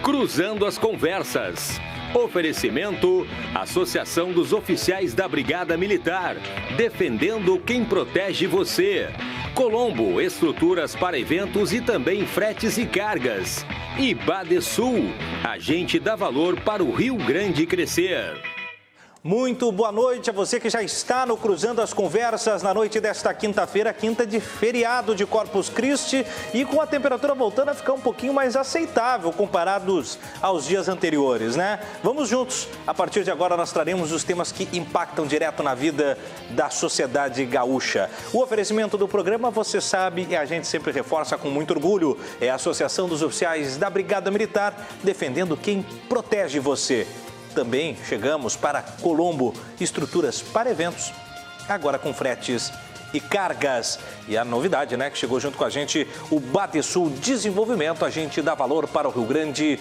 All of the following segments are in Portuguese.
Cruzando as Conversas. Oferecimento: Associação dos Oficiais da Brigada Militar, defendendo quem protege você. Colombo, estruturas para eventos e também fretes e cargas. E Badesul, agente dá valor para o Rio Grande crescer. Muito boa noite a você que já está no Cruzando as Conversas na noite desta quinta-feira, quinta de feriado de Corpus Christi e com a temperatura voltando a ficar um pouquinho mais aceitável comparados aos dias anteriores, né? Vamos juntos. A partir de agora nós traremos os temas que impactam direto na vida da sociedade gaúcha. O oferecimento do programa, você sabe, e a gente sempre reforça com muito orgulho, é a Associação dos Oficiais da Brigada Militar, defendendo quem protege você. Também chegamos para Colombo, estruturas para eventos, agora com fretes e cargas. E a novidade, né, que chegou junto com a gente, o Badesul Desenvolvimento, a gente dá valor para o Rio Grande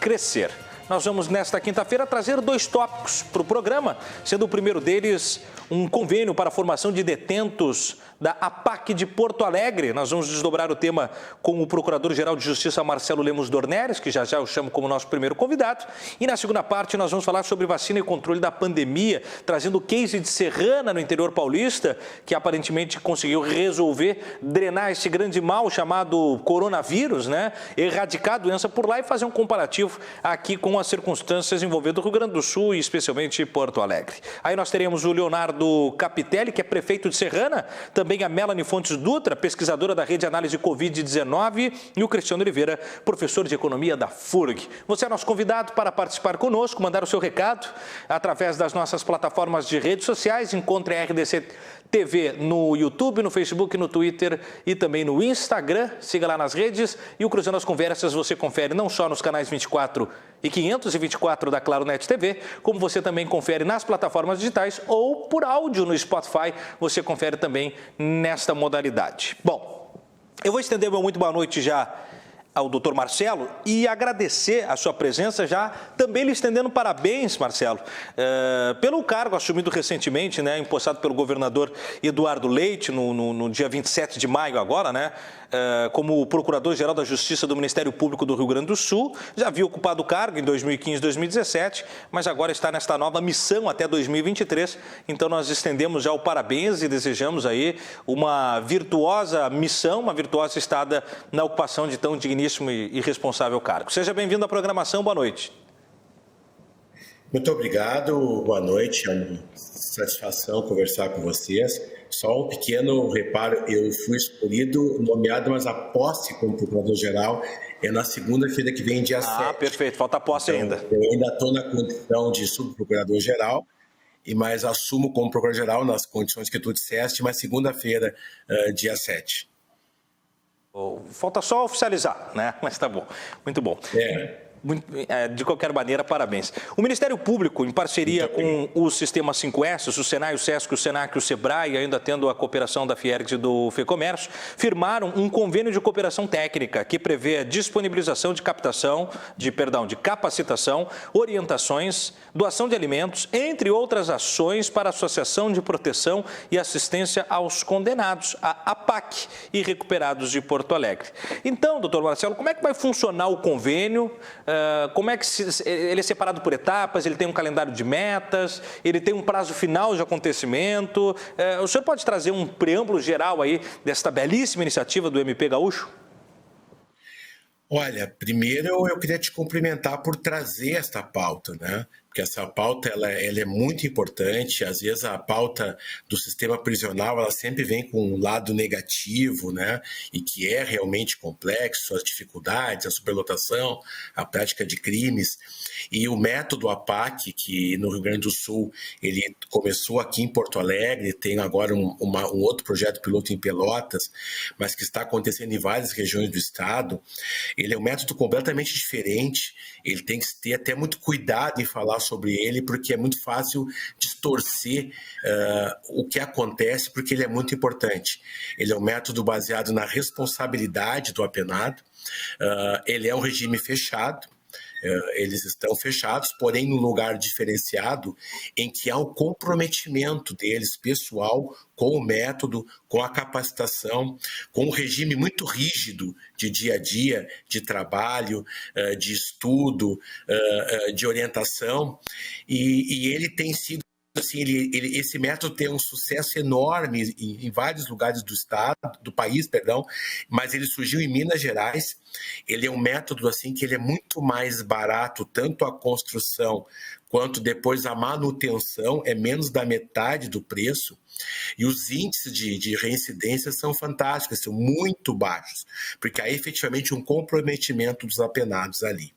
crescer. Nós vamos, nesta quinta-feira, trazer 2 tópicos para o programa, sendo o primeiro deles um convênio para a formação de detentos da APAC de Porto Alegre. Nós vamos desdobrar o tema com o Procurador-Geral de Justiça, Marcelo Lemos Dornelles, que já eu chamo como nosso primeiro convidado. E na segunda parte nós vamos falar sobre vacina e controle da pandemia, trazendo o case de Serrana, no interior paulista, que aparentemente conseguiu resolver, drenar esse grande mal chamado coronavírus, né? Erradicar a doença por lá e fazer um comparativo aqui com as circunstâncias envolvendo o Rio Grande do Sul e especialmente Porto Alegre. Aí nós teremos o Leonardo Capitelli, que é prefeito de Serrana, também a Melanie Fontes Dutra, pesquisadora da Rede de Análise Covid-19, e o Cristiano Oliveira, professor de Economia da FURG. Você é nosso convidado para participar conosco, mandar o seu recado através das nossas plataformas de redes sociais. Encontre a RDC TV no YouTube, no Facebook, no Twitter e também no Instagram. Siga lá nas redes e o Cruzando as Conversas você confere não só nos canais 24 e 524 da Claro Net TV, como você também confere nas plataformas digitais ou por áudio no Spotify, você confere também nesta modalidade. Bom, eu vou estender meu muito boa noite já ao doutor Marcelo e agradecer a sua presença já, também lhe estendendo parabéns, Marcelo, pelo cargo assumido recentemente, né, empossado pelo governador Eduardo Leite no dia 27 de maio agora, né, como Procurador-Geral da Justiça do Ministério Público do Rio Grande do Sul. Já havia ocupado o cargo em 2015 e 2017, mas agora está nesta nova missão até 2023. Então nós estendemos já o parabéns e desejamos aí uma virtuosa missão, uma virtuosa estada na ocupação de tão digníssimo e responsável cargo. Seja bem-vindo à programação, boa noite. Muito obrigado, boa noite, é uma satisfação conversar com vocês. Só um pequeno reparo, eu fui escolhido, nomeado, mas a posse como Procurador-Geral é na segunda-feira que vem, dia 7. Ah, perfeito, falta a posse então, ainda. Eu ainda estou na condição de subprocurador-geral, mas assumo como Procurador-Geral nas condições que tu disseste, mas segunda-feira, dia 7. Falta só oficializar, né? Mas tá bom, muito bom. De qualquer maneira, parabéns. O Ministério Público, em parceria com os sistemas 5S, o Senai, o Sesc, o Senac e o Sebrae, ainda tendo a cooperação da Fiergs e do FEComércio, firmaram um convênio de cooperação técnica que prevê a disponibilização de capacitação, orientações, doação de alimentos, entre outras ações para a Associação de Proteção e Assistência aos Condenados, a APAC, e recuperados de Porto Alegre. Então, doutor Marcelo, como é que vai funcionar o convênio? Como é que ele é separado por etapas, ele tem um calendário de metas, ele tem um prazo final de acontecimento? O senhor pode trazer um preâmbulo geral aí desta belíssima iniciativa do MP Gaúcho? Olha, primeiro eu queria te cumprimentar por trazer esta pauta, né? Porque essa pauta ela é muito importante. Às vezes a pauta do sistema prisional ela sempre vem com um lado negativo, né? E que é realmente complexo, as dificuldades, a superlotação, a prática de crimes. E o método APAC, que no Rio Grande do Sul ele começou aqui em Porto Alegre, tem agora um outro projeto piloto em Pelotas, mas que está acontecendo em várias regiões do estado. Ele é um método completamente diferente. Ele tem que ter até muito cuidado em falar sobre ele, porque é muito fácil distorcer o que acontece, porque ele é muito importante. Ele é um método baseado na responsabilidade do apenado, ele é um regime fechado, Eles estão fechados, porém num lugar diferenciado em que há um comprometimento deles pessoal com o método, com a capacitação, com um regime muito rígido de dia a dia, de trabalho, de estudo, de orientação, e ele tem sido assim, esse método tem um sucesso enorme em vários lugares do país, mas ele surgiu em Minas Gerais. Ele é um método assim que ele é muito mais barato, tanto a construção quanto depois a manutenção, é menos da metade do preço. E os índices de reincidência são fantásticos, são muito baixos, porque há efetivamente um comprometimento dos apenados ali.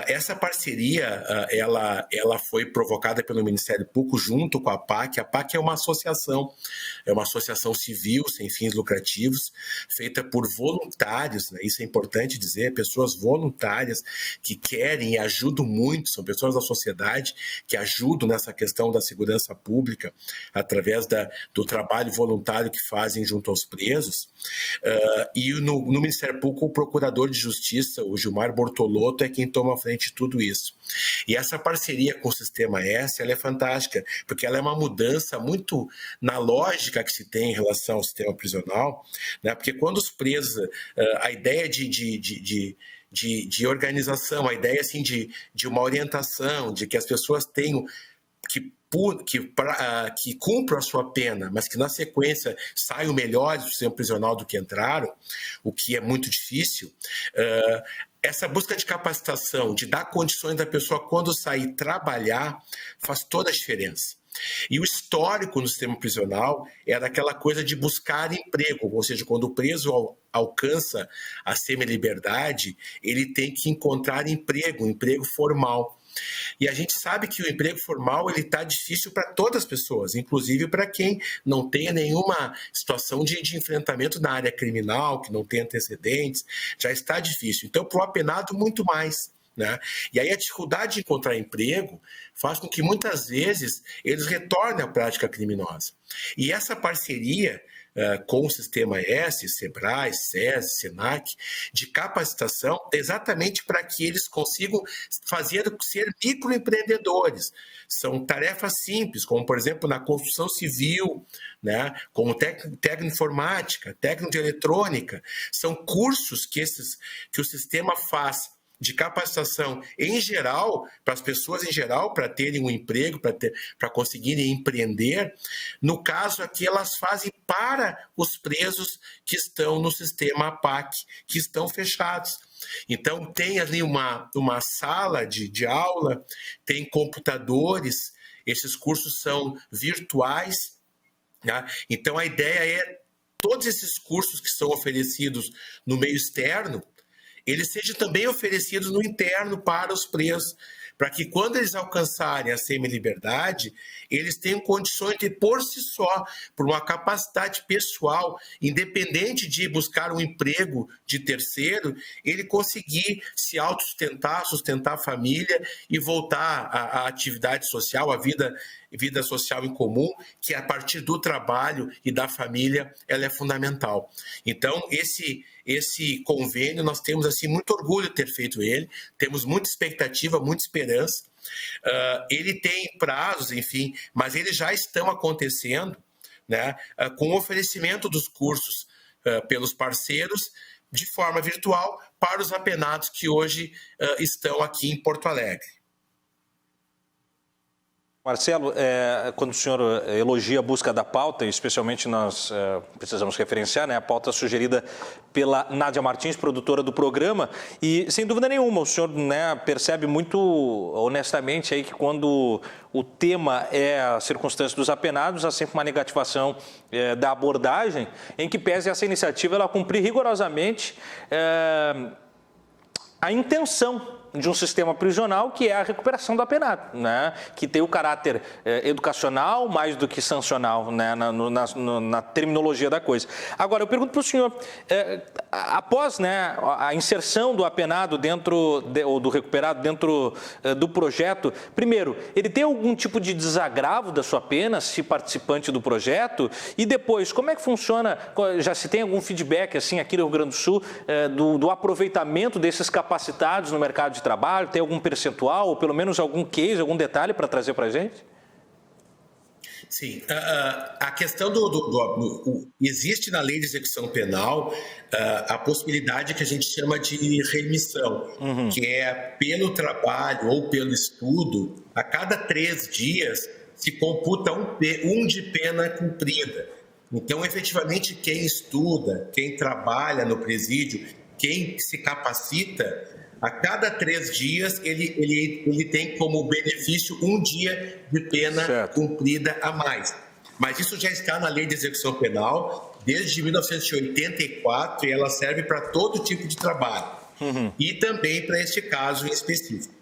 Essa parceria, ela foi provocada pelo Ministério Público junto com a PAC. A PAC é uma associação civil sem fins lucrativos, feita por voluntários, né? Isso é importante dizer, pessoas voluntárias que querem e ajudam muito, são pessoas da sociedade que ajudam nessa questão da segurança pública através do trabalho voluntário que fazem junto aos presos. E no Ministério Público, o Procurador de Justiça, o Gilmar Bortolotto, é quem toma à frente de tudo isso. E essa parceria com o Sistema S, ela é fantástica, porque ela é uma mudança muito na lógica que se tem em relação ao sistema prisional, né? Porque quando os presos, a ideia de organização, a ideia assim, de uma orientação, de que as pessoas tenham que cumpram a sua pena, mas que na sequência saiam melhores do sistema prisional do que entraram, o que é muito difícil. Essa busca de capacitação, de dar condições da pessoa quando sair trabalhar, faz toda a diferença. E o histórico no sistema prisional era aquela coisa de buscar emprego, ou seja, quando o preso alcança a semi-liberdade, ele tem que encontrar emprego, um emprego formal. E a gente sabe que o emprego formal ele está difícil para todas as pessoas, inclusive para quem não tenha nenhuma situação de enfrentamento na área criminal, que não tem antecedentes, já está difícil. Então, para o apenado, muito mais, né? E aí a dificuldade de encontrar emprego faz com que muitas vezes eles retornem à prática criminosa. E essa parceria com o Sistema S, SEBRAE, SESI, SENAC, de capacitação, exatamente para que eles consigam ser microempreendedores. São tarefas simples, como, por exemplo, na construção civil, né, como técnico de informática, técnico de eletrônica. São cursos que o sistema faz de capacitação em geral, para as pessoas em geral, para terem um emprego, para conseguirem empreender. No caso aqui, elas fazem para os presos que estão no sistema APAC, que estão fechados. Então, tem ali uma sala de aula, tem computadores, esses cursos são virtuais, né? Então, a ideia é todos esses cursos que são oferecidos no meio externo, eles sejam também oferecidos no interno para os presos, para que quando eles alcançarem a semi-liberdade, eles tenham condições de, por si só, por uma capacidade pessoal, independente de buscar um emprego de terceiro, ele conseguir se autossustentar, sustentar a família e voltar à atividade social, à vida social em comum, que a partir do trabalho e da família, ela é fundamental. Então, esse convênio, nós temos assim muito orgulho de ter feito ele, temos muita expectativa, muita esperança. Ele tem prazos, enfim, mas eles já estão acontecendo, né, com o oferecimento dos cursos pelos parceiros de forma virtual para os apenados que hoje estão aqui em Porto Alegre. Marcelo, quando o senhor elogia a busca da pauta, especialmente nós precisamos referenciar, né, a pauta sugerida pela Nádia Martins, produtora do programa, e sem dúvida nenhuma o senhor, né, percebe muito honestamente aí que quando o tema é a circunstância dos apenados, há sempre uma negativação da abordagem, em que pese essa iniciativa ela cumprir rigorosamente a intenção de um sistema prisional, que é a recuperação do apenado, né? Que tem o caráter educacional mais do que sancional, né? na terminologia da coisa. Agora, eu pergunto para o senhor, após, né, a inserção do apenado ou do recuperado dentro do projeto, primeiro, ele tem algum tipo de desagravo da sua pena, se participante do projeto? E depois, como é que funciona, já se tem algum feedback assim aqui no Rio Grande do Sul, do aproveitamento desses capacitados no mercado de trabalho? Tem algum percentual, ou pelo menos algum case, algum detalhe para trazer para a gente? Sim, a questão existe na lei de execução penal a possibilidade que a gente chama de remissão, que é pelo trabalho ou pelo estudo, a cada 3 dias se computa um de pena cumprida. Então, efetivamente, quem estuda, quem trabalha no presídio, quem se capacita, a cada 3 dias ele tem como benefício 1 dia de pena cumprida a mais. Mas isso já está na lei de execução penal desde 1984 e ela serve para todo tipo de trabalho. E também para este caso em específico.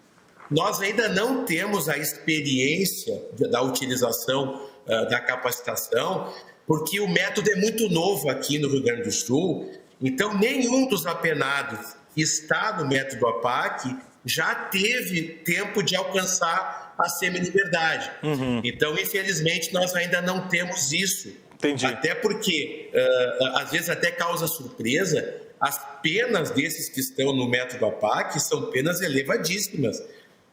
Nós ainda não temos a experiência da utilização da capacitação, porque o método é muito novo aqui no Rio Grande do Sul, então nenhum dos apenados que está no método APAC já teve tempo de alcançar a semi-liberdade. Então, infelizmente, nós ainda não temos isso. Entendi. Até porque, às vezes, até causa surpresa, as penas desses que estão no método APAC são penas elevadíssimas.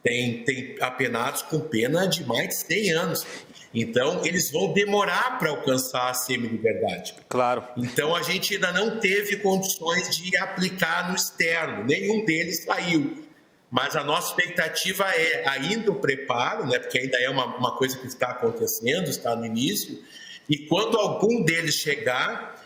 Tem apenados com pena de mais de 100 anos. Então, eles vão demorar para alcançar a semi-liberdade. Claro. Então, a gente ainda não teve condições de aplicar no externo. Nenhum deles saiu. Mas a nossa expectativa é ainda o preparo, né, porque ainda é uma coisa que está acontecendo, está no início. E quando algum deles chegar,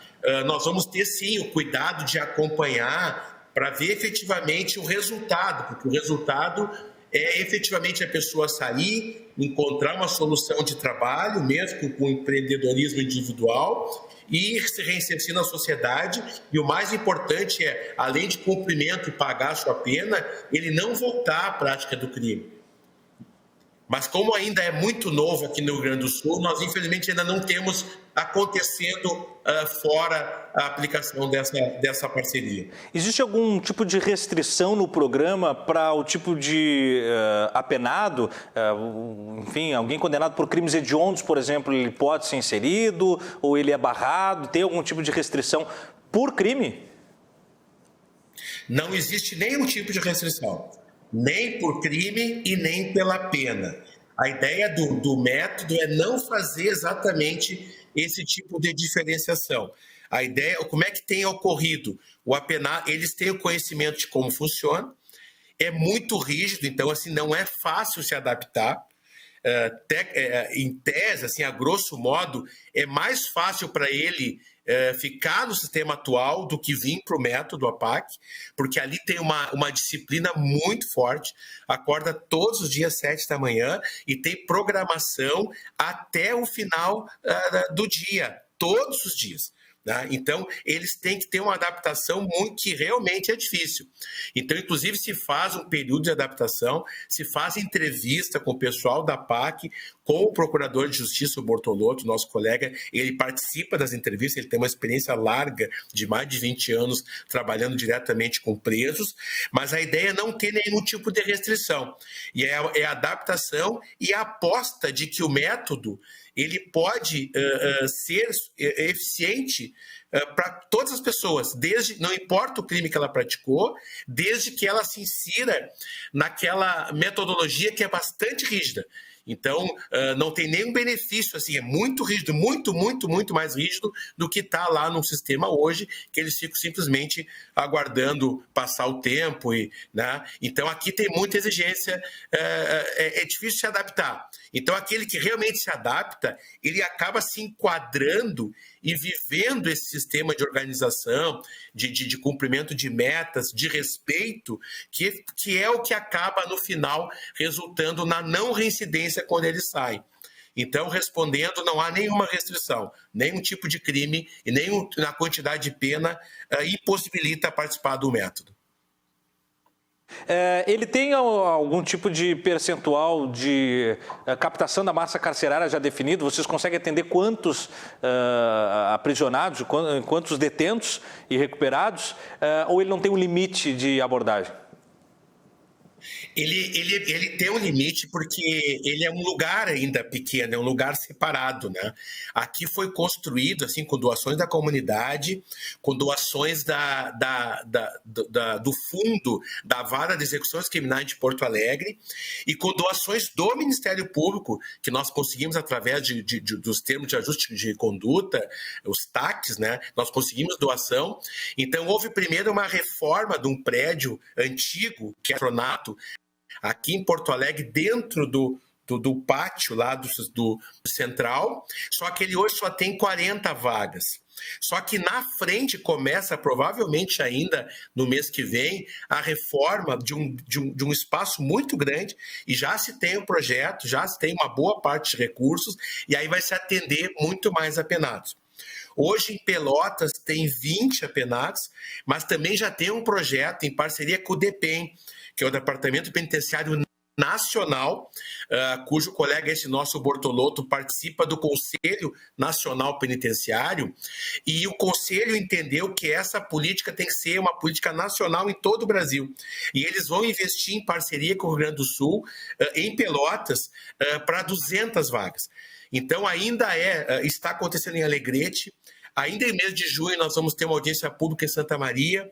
nós vamos ter, sim, o cuidado de acompanhar para ver efetivamente o resultado, porque o resultado é efetivamente a pessoa sair, encontrar uma solução de trabalho, mesmo com empreendedorismo individual, e se reinserir na sociedade. E o mais importante é, além de cumprimento e pagar a sua pena, ele não voltar à prática do crime. Mas como ainda é muito novo aqui no Rio Grande do Sul, nós infelizmente ainda não temos acontecendo fora a aplicação dessa parceria. Existe algum tipo de restrição no programa para o tipo de apenado? Enfim, alguém condenado por crimes hediondos, por exemplo, ele pode ser inserido ou ele é barrado? Tem algum tipo de restrição por crime? Não existe nenhum tipo de restrição. Nem por crime e nem pela pena. A ideia do método é não fazer exatamente esse tipo de diferenciação. A ideia, como é que tem ocorrido? O apenado, eles têm o conhecimento de como funciona, é muito rígido, então assim, não é fácil se adaptar. Em tese, assim, a grosso modo, é mais fácil para ele ficar no sistema atual do que vir para o método APAC, porque ali tem uma disciplina muito forte, acorda todos os dias 7 da manhã e tem programação até o final do dia, todos os dias. Então, eles têm que ter uma adaptação que realmente é difícil. Então, inclusive, se faz um período de adaptação, se faz entrevista com o pessoal da PAC, com o Procurador de Justiça, o Bortolotto, nosso colega, ele participa das entrevistas, ele tem uma experiência larga de mais de 20 anos trabalhando diretamente com presos, mas a ideia é não ter nenhum tipo de restrição. E é a adaptação e a aposta de que o método ele pode ser eficiente para todas as pessoas, não importa o crime que ela praticou, desde que ela se insira naquela metodologia que é bastante rígida. Então, não tem nenhum benefício, assim, é muito rígido, muito mais rígido do que está lá no sistema hoje, que eles ficam simplesmente aguardando passar o tempo. Né? Então, aqui tem muita exigência, é difícil se adaptar. Então, aquele que realmente se adapta, ele acaba se enquadrando e vivendo esse sistema de organização, de cumprimento de metas, de respeito, que é o que acaba, no final, resultando na não reincidência quando ele sai. Então, respondendo, não há nenhuma restrição, nenhum tipo de crime e nem na quantidade de pena impossibilita participar do método. Ele tem algum tipo de percentual de captação da massa carcerária já definido? Vocês conseguem atender quantos aprisionados, quantos detentos e recuperados? Ou ele não tem um limite de abordagem? Ele tem um limite porque ele é um lugar ainda pequeno, é um lugar separado, né? Aqui foi construído assim com doações da comunidade, com doações do fundo da Vara de Execuções Criminais de Porto Alegre e com doações do Ministério Público, que nós conseguimos através dos termos de ajuste de conduta, os TACs, né? Nós conseguimos doação. Então houve primeiro uma reforma de um prédio antigo, que é Pronato, aqui em Porto Alegre, dentro do pátio lá do Central, só que ele hoje só tem 40 vagas. Só que na frente começa, provavelmente ainda no mês que vem, a reforma de um espaço muito grande e já se tem um projeto, já se tem uma boa parte de recursos e aí vai se atender muito mais apenados. Hoje, em Pelotas, tem 20 apenados, mas também já tem um projeto em parceria com o DPEM, que é o Departamento Penitenciário Nacional, cujo colega, esse nosso Bortolotto, participa do Conselho Nacional Penitenciário, e o Conselho entendeu que essa política tem que ser uma política nacional em todo o Brasil. E eles vão investir em parceria com o Rio Grande do Sul, em Pelotas, para 200 vagas. Então, ainda está acontecendo em Alegrete. Ainda em mês de junho nós vamos ter uma audiência pública em Santa Maria.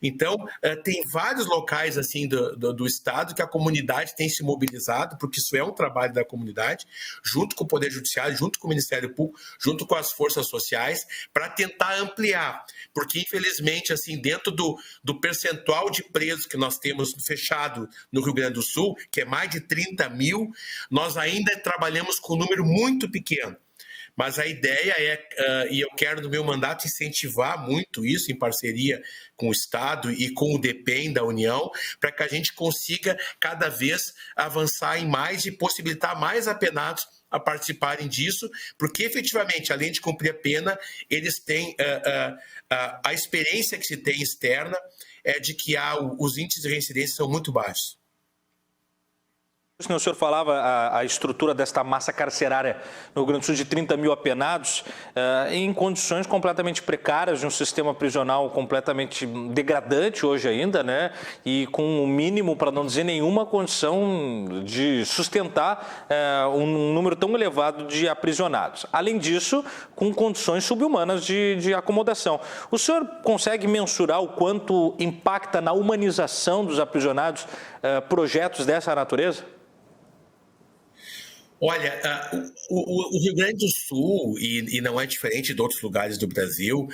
Então, tem vários locais assim do estado que a comunidade tem se mobilizado, porque isso é um trabalho da comunidade, junto com o Poder Judiciário, junto com o Ministério Público, junto com as forças sociais, para tentar ampliar. Porque, infelizmente, assim, dentro do percentual de presos que nós temos fechado no Rio Grande do Sul, que é mais de 30 mil, nós ainda trabalhamos com um número muito pequeno. Mas a ideia e eu quero no meu mandato incentivar muito isso em parceria com o Estado e com o DPEM da União, para que a gente consiga cada vez avançar em mais e possibilitar mais apenados a participarem disso, porque efetivamente, além de cumprir a pena, eles têm a experiência que se tem externa é de que os índices de reincidência são muito baixos. O senhor falava a estrutura desta massa carcerária no Rio Grande do Sul de 30 mil apenados em condições completamente precárias, de um sistema prisional completamente degradante hoje ainda, né? E com o mínimo, para não dizer nenhuma condição de sustentar um número tão elevado de aprisionados. Além disso, com condições subhumanas de acomodação. O senhor consegue mensurar o quanto impacta na humanização dos aprisionados projetos dessa natureza? Olha, o Rio Grande do Sul, e não é diferente de outros lugares do Brasil,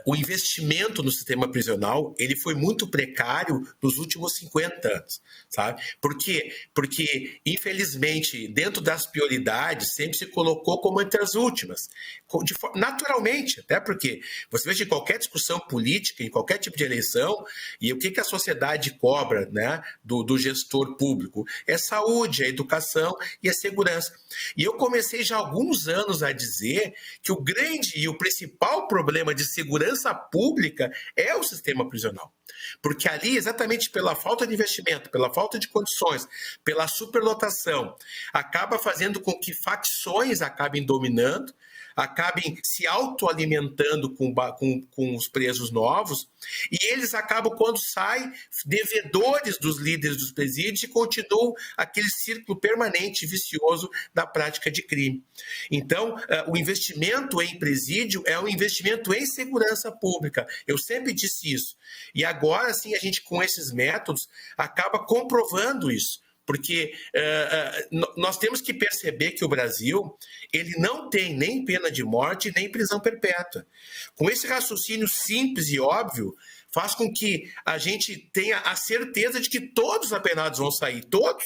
o investimento no sistema prisional ele foi muito precário nos últimos 50 anos, sabe? Por quê? Porque, infelizmente, dentro das prioridades, sempre se colocou como entre as últimas. Naturalmente, até porque você veja em qualquer discussão política, em qualquer tipo de eleição, e o que a sociedade cobra, né, do gestor público? É saúde, a educação e a segurança. E eu comecei já há alguns anos a dizer que o grande e o principal problema de segurança pública é o sistema prisional. Porque ali, exatamente pela falta de investimento, pela falta de condições, pela superlotação, acaba fazendo com que facções acabem dominando, acabem se autoalimentando com os presos novos, e eles acabam, quando saem, devedores dos líderes dos presídios e continuam aquele círculo permanente e vicioso da prática de crime. Então, o investimento em presídio é um investimento em segurança pública. Eu sempre disse isso. E agora, sim, a gente, com esses métodos, acaba comprovando isso. Porque nós temos que perceber que o Brasil ele não tem nem pena de morte, nem prisão perpétua. Com esse raciocínio simples e óbvio, faz com que a gente tenha a certeza de que todos os apenados vão sair, todos.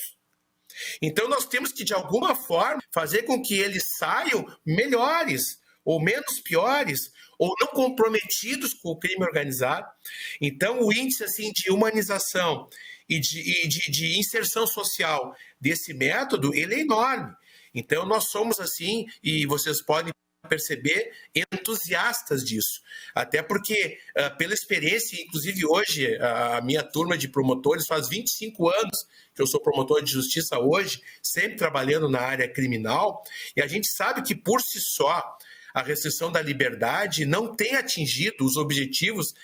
Então nós temos que, de alguma forma, fazer com que eles saiam melhores, ou menos piores, ou não comprometidos com o crime organizado. Então o índice assim, de humanização e de inserção social desse método, ele é enorme. Então, nós somos assim, e vocês podem perceber, entusiastas disso. Até porque, pela experiência, inclusive hoje, a minha turma de promotores faz 25 anos que eu sou promotor de justiça hoje, sempre trabalhando na área criminal, e a gente sabe que, por si só, a restrição da liberdade não tem atingido os objetivos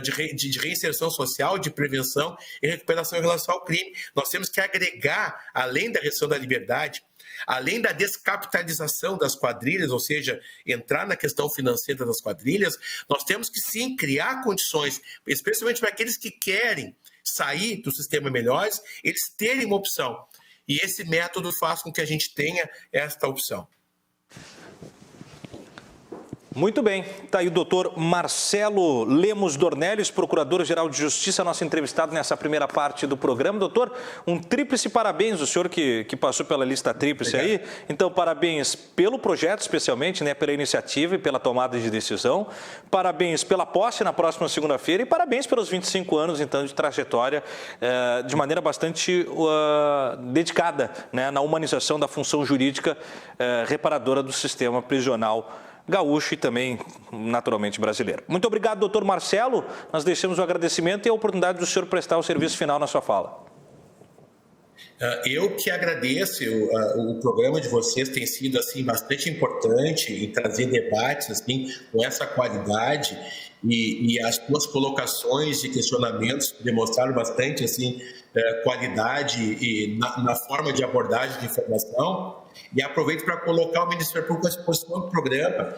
de reinserção social, de prevenção e recuperação em relação ao crime. Nós temos que agregar, além da restrição da liberdade, além da descapitalização das quadrilhas, ou seja, entrar na questão financeira das quadrilhas, nós temos que sim criar condições, especialmente para aqueles que querem sair do sistema melhores, eles terem uma opção. E esse método faz com que a gente tenha esta opção. Muito bem, está aí o doutor Marcelo Lemos Dornelles, Procurador-Geral de Justiça, nosso entrevistado nessa primeira parte do programa. Doutor, um tríplice parabéns, o senhor que passou pela lista tríplice aí. Então, parabéns pelo projeto, especialmente, né, pela iniciativa e pela tomada de decisão. Parabéns pela posse na próxima segunda-feira e parabéns pelos 25 anos, então, de trajetória, de maneira bastante dedicada, né, na humanização da função jurídica reparadora do sistema prisional gaúcho e também, naturalmente, brasileiro. Muito obrigado, doutor Marcelo. Nós deixamos o agradecimento e a oportunidade do senhor prestar o serviço final na sua fala. Eu que agradeço, o programa de vocês tem sido assim, bastante importante em trazer debates assim, com essa qualidade e as suas colocações e questionamentos demonstraram bastante assim, qualidade e na forma de abordagem de informação. E aproveito para colocar o Ministério Público à disposição do programa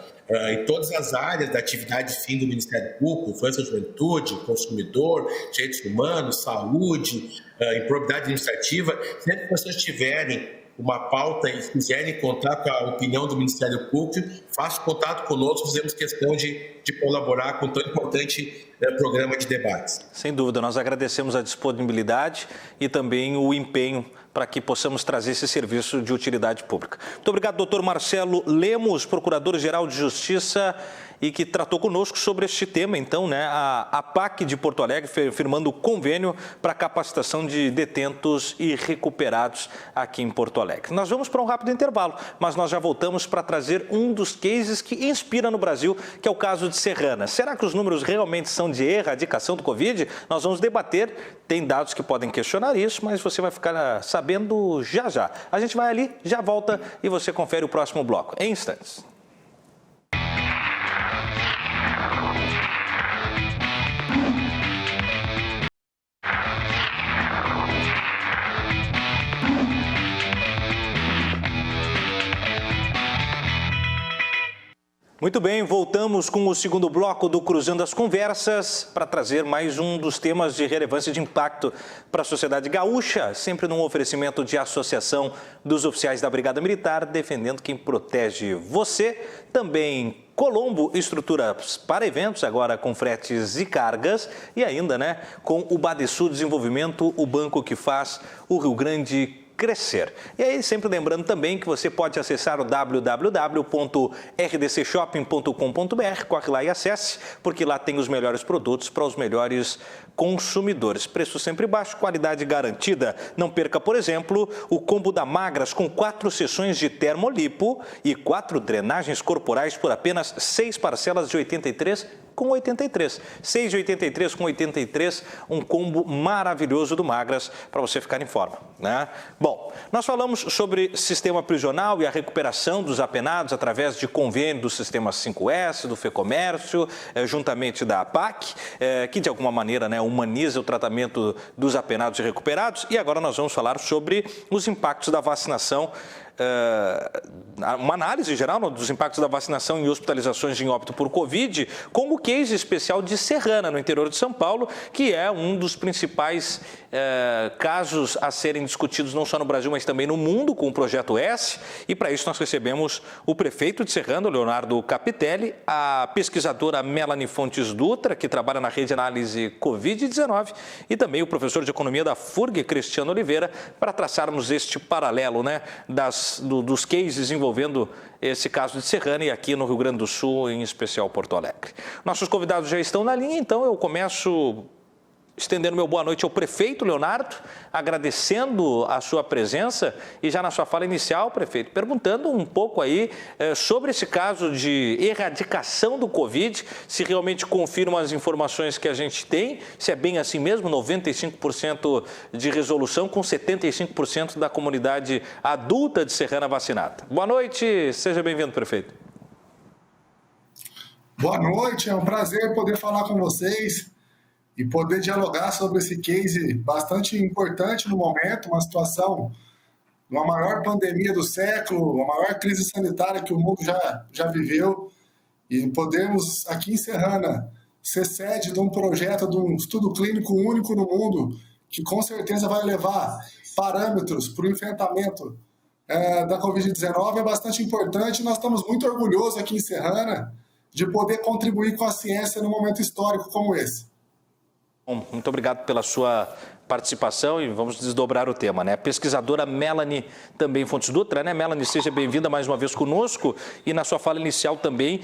em todas as áreas da atividade fim do Ministério Público, infância e juventude, consumidor, direitos humanos, saúde, improbidade administrativa. Sempre que vocês tiverem uma pauta e quiserem contar com a opinião do Ministério Público, façam contato conosco, fazemos questão de colaborar com tão importante programa de debates. Sem dúvida, nós agradecemos a disponibilidade e também o empenho para que possamos trazer esse serviço de utilidade pública. Muito obrigado, doutor Marcelo Lemos, Procurador-Geral de Justiça, e que tratou conosco sobre este tema, então, né, a PAC de Porto Alegre firmando convênio para capacitação de detentos e recuperados aqui em Porto Alegre. Nós vamos para um rápido intervalo, mas nós já voltamos para trazer um dos cases que inspira no Brasil, que é o caso de Serrana. Será que os números realmente são de erradicação do Covid? Nós vamos debater, tem dados que podem questionar isso, mas você vai ficar sabendo já já. A gente vai ali, já volta e você confere o próximo bloco em instantes. Muito bem, voltamos com o segundo bloco do Cruzando as Conversas para trazer mais um dos temas de relevância e de impacto para a sociedade gaúcha, sempre num oferecimento de Associação dos Oficiais da Brigada Militar, defendendo quem protege você. Também Colombo, estruturas para eventos, agora com fretes e cargas, e ainda, né, com o Badesul Desenvolvimento, o banco que faz o Rio Grande crescer. E aí, sempre lembrando também que você pode acessar o www.rdcshopping.com.br, corre lá e acesse, porque lá tem os melhores produtos para os melhores consumidores. Preço sempre baixo, qualidade garantida. Não perca, por exemplo, o combo da Magras com 4 sessões de termolipo e 4 drenagens corporais por apenas 6 parcelas de R$ 83,83. 6 de 83 com 83, um combo maravilhoso do Magras para você ficar em forma, né? Bom, nós falamos sobre sistema prisional e a recuperação dos apenados através de convênio do Sistema 5S, do FEComércio, juntamente da APAC, que de alguma maneira, né, humaniza o tratamento dos apenados e recuperados. E agora nós vamos falar sobre os impactos da vacinação, uma análise geral dos impactos da vacinação em hospitalizações em óbito por Covid, com o case especial de Serrana, no interior de São Paulo, que é um dos principais casos a serem discutidos não só no Brasil, mas também no mundo, com o Projeto S. E para isso nós recebemos o prefeito de Serrana, Leonardo Capitelli, a pesquisadora Melanie Fontes Dutra, que trabalha na rede de análise Covid-19, e também o professor de economia da FURG, Cristiano Oliveira, para traçarmos este paralelo, né, dos cases envolvendo esse caso de Serrana e aqui no Rio Grande do Sul, em especial Porto Alegre. Nossos convidados já estão na linha, então eu começo estendendo meu boa noite ao prefeito Leonardo, agradecendo a sua presença e já na sua fala inicial, prefeito, perguntando um pouco aí sobre esse caso de erradicação do Covid, se realmente confirmam as informações que a gente tem, se é bem assim mesmo, 95% de resolução com 75% da comunidade adulta de Serrana vacinada. Boa noite, seja bem-vindo, prefeito. Boa noite, é um prazer poder falar com vocês e poder dialogar sobre esse case bastante importante no momento, uma situação, uma maior pandemia do século, a maior crise sanitária que o mundo já viveu, e podemos, aqui em Serrana, ser sede de um projeto, de um estudo clínico único no mundo, que com certeza vai levar parâmetros para o enfrentamento da Covid-19, é bastante importante. Nós estamos muito orgulhosos aqui em Serrana de poder contribuir com a ciência num momento histórico como esse. Bom, muito obrigado pela sua participação e vamos desdobrar o tema, né? A pesquisadora Melanie também Fontes Dutra, né? Melanie, seja bem-vinda mais uma vez conosco e na sua fala inicial também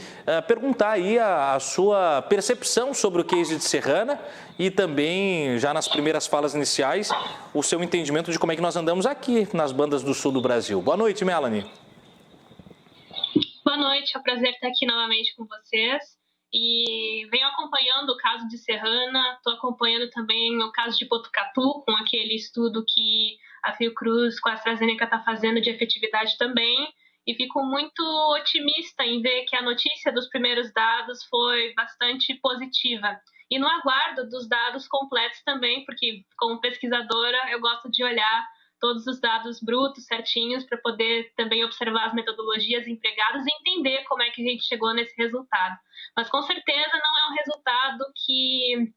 perguntar aí a sua percepção sobre o case de Serrana e também, já nas primeiras falas iniciais, o seu entendimento de como é que nós andamos aqui nas bandas do sul do Brasil. Boa noite, Melanie. Boa noite, é um prazer estar aqui novamente com vocês. E venho acompanhando o caso de Serrana, estou acompanhando também o caso de Botucatu, com aquele estudo que a Fiocruz com a AstraZeneca está fazendo de efetividade também, e fico muito otimista em ver que a notícia dos primeiros dados foi bastante positiva. E no aguardo dos dados completos também, porque como pesquisadora eu gosto de olhar todos os dados brutos, certinhos, para poder também observar as metodologias empregadas e entender como é que a gente chegou nesse resultado. Mas, com certeza, não é um resultado que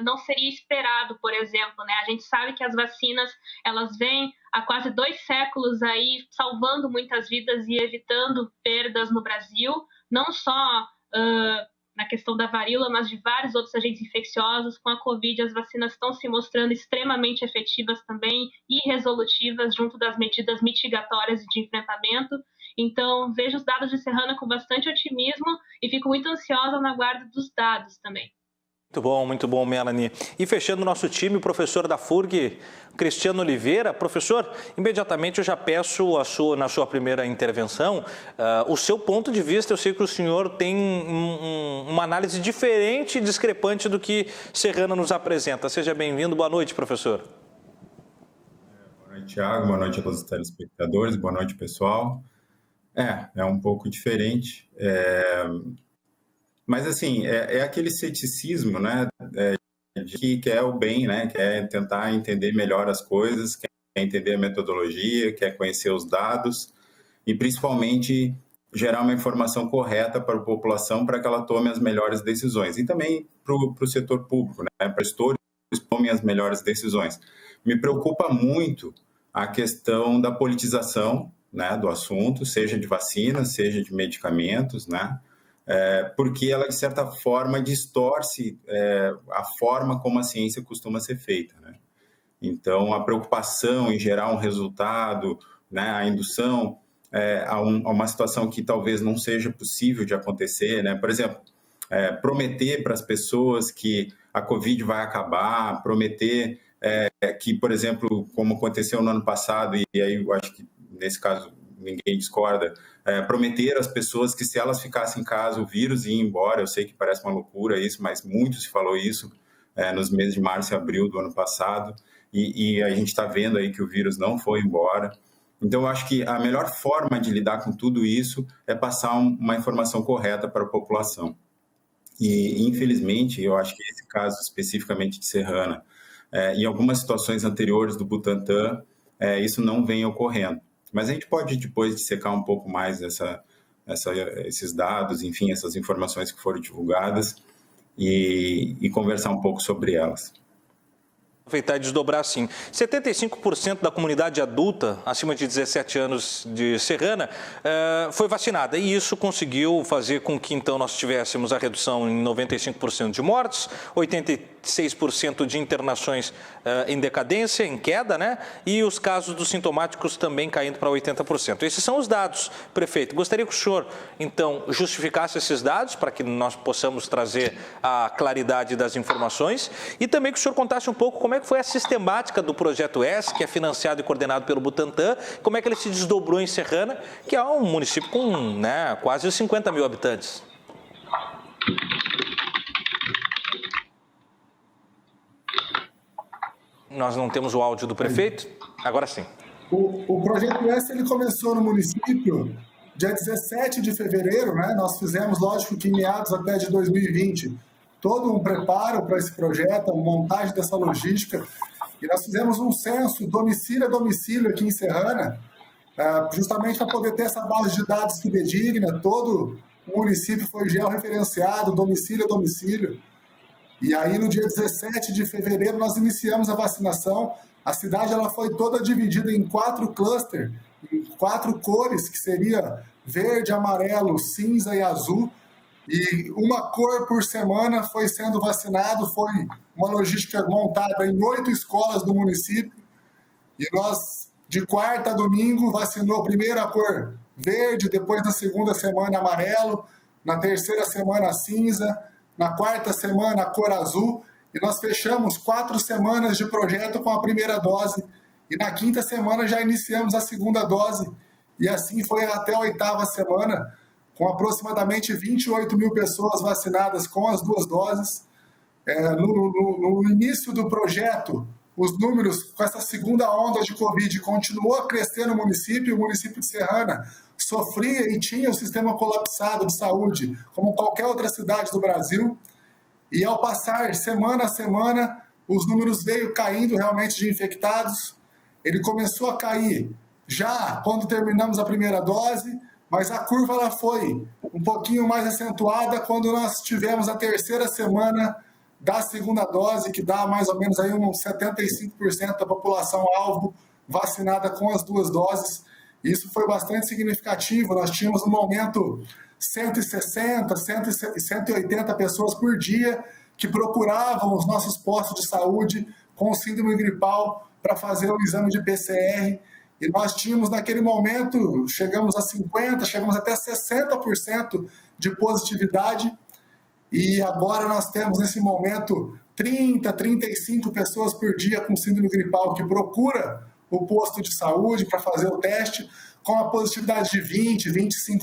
não seria esperado, por exemplo, né? A gente sabe que as vacinas, elas vêm há quase 2 séculos aí, salvando muitas vidas e evitando perdas no Brasil, não só na questão da varíola, mas de vários outros agentes infecciosos. Com a Covid, as vacinas estão se mostrando extremamente efetivas também e resolutivas junto das medidas mitigatórias de enfrentamento. Então, vejo os dados de Serrana com bastante otimismo e fico muito ansiosa na guarda dos dados também. Muito bom, Melanie. E fechando o nosso time, o professor da FURG, Cristiano Oliveira. Professor, imediatamente eu já peço na sua primeira intervenção o seu ponto de vista. Eu sei que o senhor tem uma análise diferente e discrepante do que Serrana nos apresenta. Seja bem-vindo. Boa noite, professor. Boa noite, Thiago. Boa noite a todos os telespectadores. Boa noite, pessoal. É um pouco diferente. Mas, assim, é aquele ceticismo, né, de que quer o bem, né, quer tentar entender melhor as coisas, quer entender a metodologia, quer conhecer os dados e, principalmente, gerar uma informação correta para a população para que ela tome as melhores decisões. E também para o setor público, né, para gestores que tomem as melhores decisões. Me preocupa muito a questão da politização, né, do assunto, seja de vacinas, seja de medicamentos, né, porque ela, de certa forma, distorce a forma como a ciência costuma ser feita, né? Então, a preocupação em gerar um resultado, né, a indução a uma situação que talvez não seja possível de acontecer, né? Por exemplo, prometer para as pessoas que a Covid vai acabar, prometer que, por exemplo, como aconteceu no ano passado, e aí eu acho que nesse caso ninguém discorda, prometer às pessoas que se elas ficassem em casa o vírus ia embora. Eu sei que parece uma loucura isso, mas muito se falou isso nos meses de março e abril do ano passado, e a gente está vendo aí que o vírus não foi embora. Então, eu acho que a melhor forma de lidar com tudo isso é passar uma informação correta para a população. E, infelizmente, eu acho que esse caso especificamente de Serrana, e algumas situações anteriores do Butantan, isso não vem ocorrendo. Mas a gente pode depois dissecar um pouco mais esses dados, enfim, essas informações que foram divulgadas e conversar um pouco sobre elas. Aproveitar e desdobrar assim, 75% da comunidade adulta acima de 17 anos de Serrana foi vacinada e isso conseguiu fazer com que então nós tivéssemos a redução em 95% de mortes, 83% 46% de internações em decadência, em queda, né? E os casos dos sintomáticos também caindo para 80%. Esses são os dados, prefeito. Gostaria que o senhor, então, justificasse esses dados para que nós possamos trazer a claridade das informações e também que o senhor contasse um pouco como é que foi a sistemática do Projeto S, que é financiado e coordenado pelo Butantan, como é que ele se desdobrou em Serrana, que é um município com, né, quase 50 mil habitantes. Nós não temos o áudio do prefeito? Agora sim. O Projeto S ele começou no município dia 17 de fevereiro, né? Nós fizemos, lógico que em meados até de 2020, todo um preparo para esse projeto, a montagem dessa logística, e nós fizemos um censo domicílio a domicílio aqui em Serrana, justamente para poder ter essa base de dados fidedigna. Todo o município foi georreferenciado, domicílio a domicílio. E aí, no dia 17 de fevereiro, nós iniciamos a vacinação. A cidade ela foi toda dividida em 4 clusters, em 4 cores, que seria verde, amarelo, cinza e azul. E uma cor por semana foi sendo vacinado. Foi uma logística montada em 8 escolas do município. E nós, de quarta a domingo, vacinou primeiro a cor verde, depois na segunda semana amarelo, na terceira semana cinza, na quarta semana a cor azul, e nós fechamos 4 semanas de projeto com a primeira dose, e na quinta semana já iniciamos a segunda dose, e assim foi até a 8ª semana, com aproximadamente 28 mil pessoas vacinadas com as 2 doses. No início do projeto, os números com essa segunda onda de Covid continuou a crescer no município. O município de Serrana sofria e tinha o sistema colapsado de saúde, como qualquer outra cidade do Brasil. E ao passar semana a semana, os números veio caindo realmente de infectados. Ele começou a cair já quando terminamos a primeira dose, mas a curva ela foi um pouquinho mais acentuada quando nós tivemos a terceira semana da segunda dose, que dá mais ou menos aí uns 75% da população alvo vacinada com as 2 doses. Isso foi bastante significativo. Nós tínhamos no momento 160, 180 pessoas por dia que procuravam os nossos postos de saúde com síndrome gripal para fazer o exame de PCR. E nós tínhamos naquele momento, chegamos a 50%, chegamos até 60% de positividade. E agora nós temos nesse momento 30, 35 pessoas por dia com síndrome gripal que procura o posto de saúde para fazer o teste, com a positividade de 20%,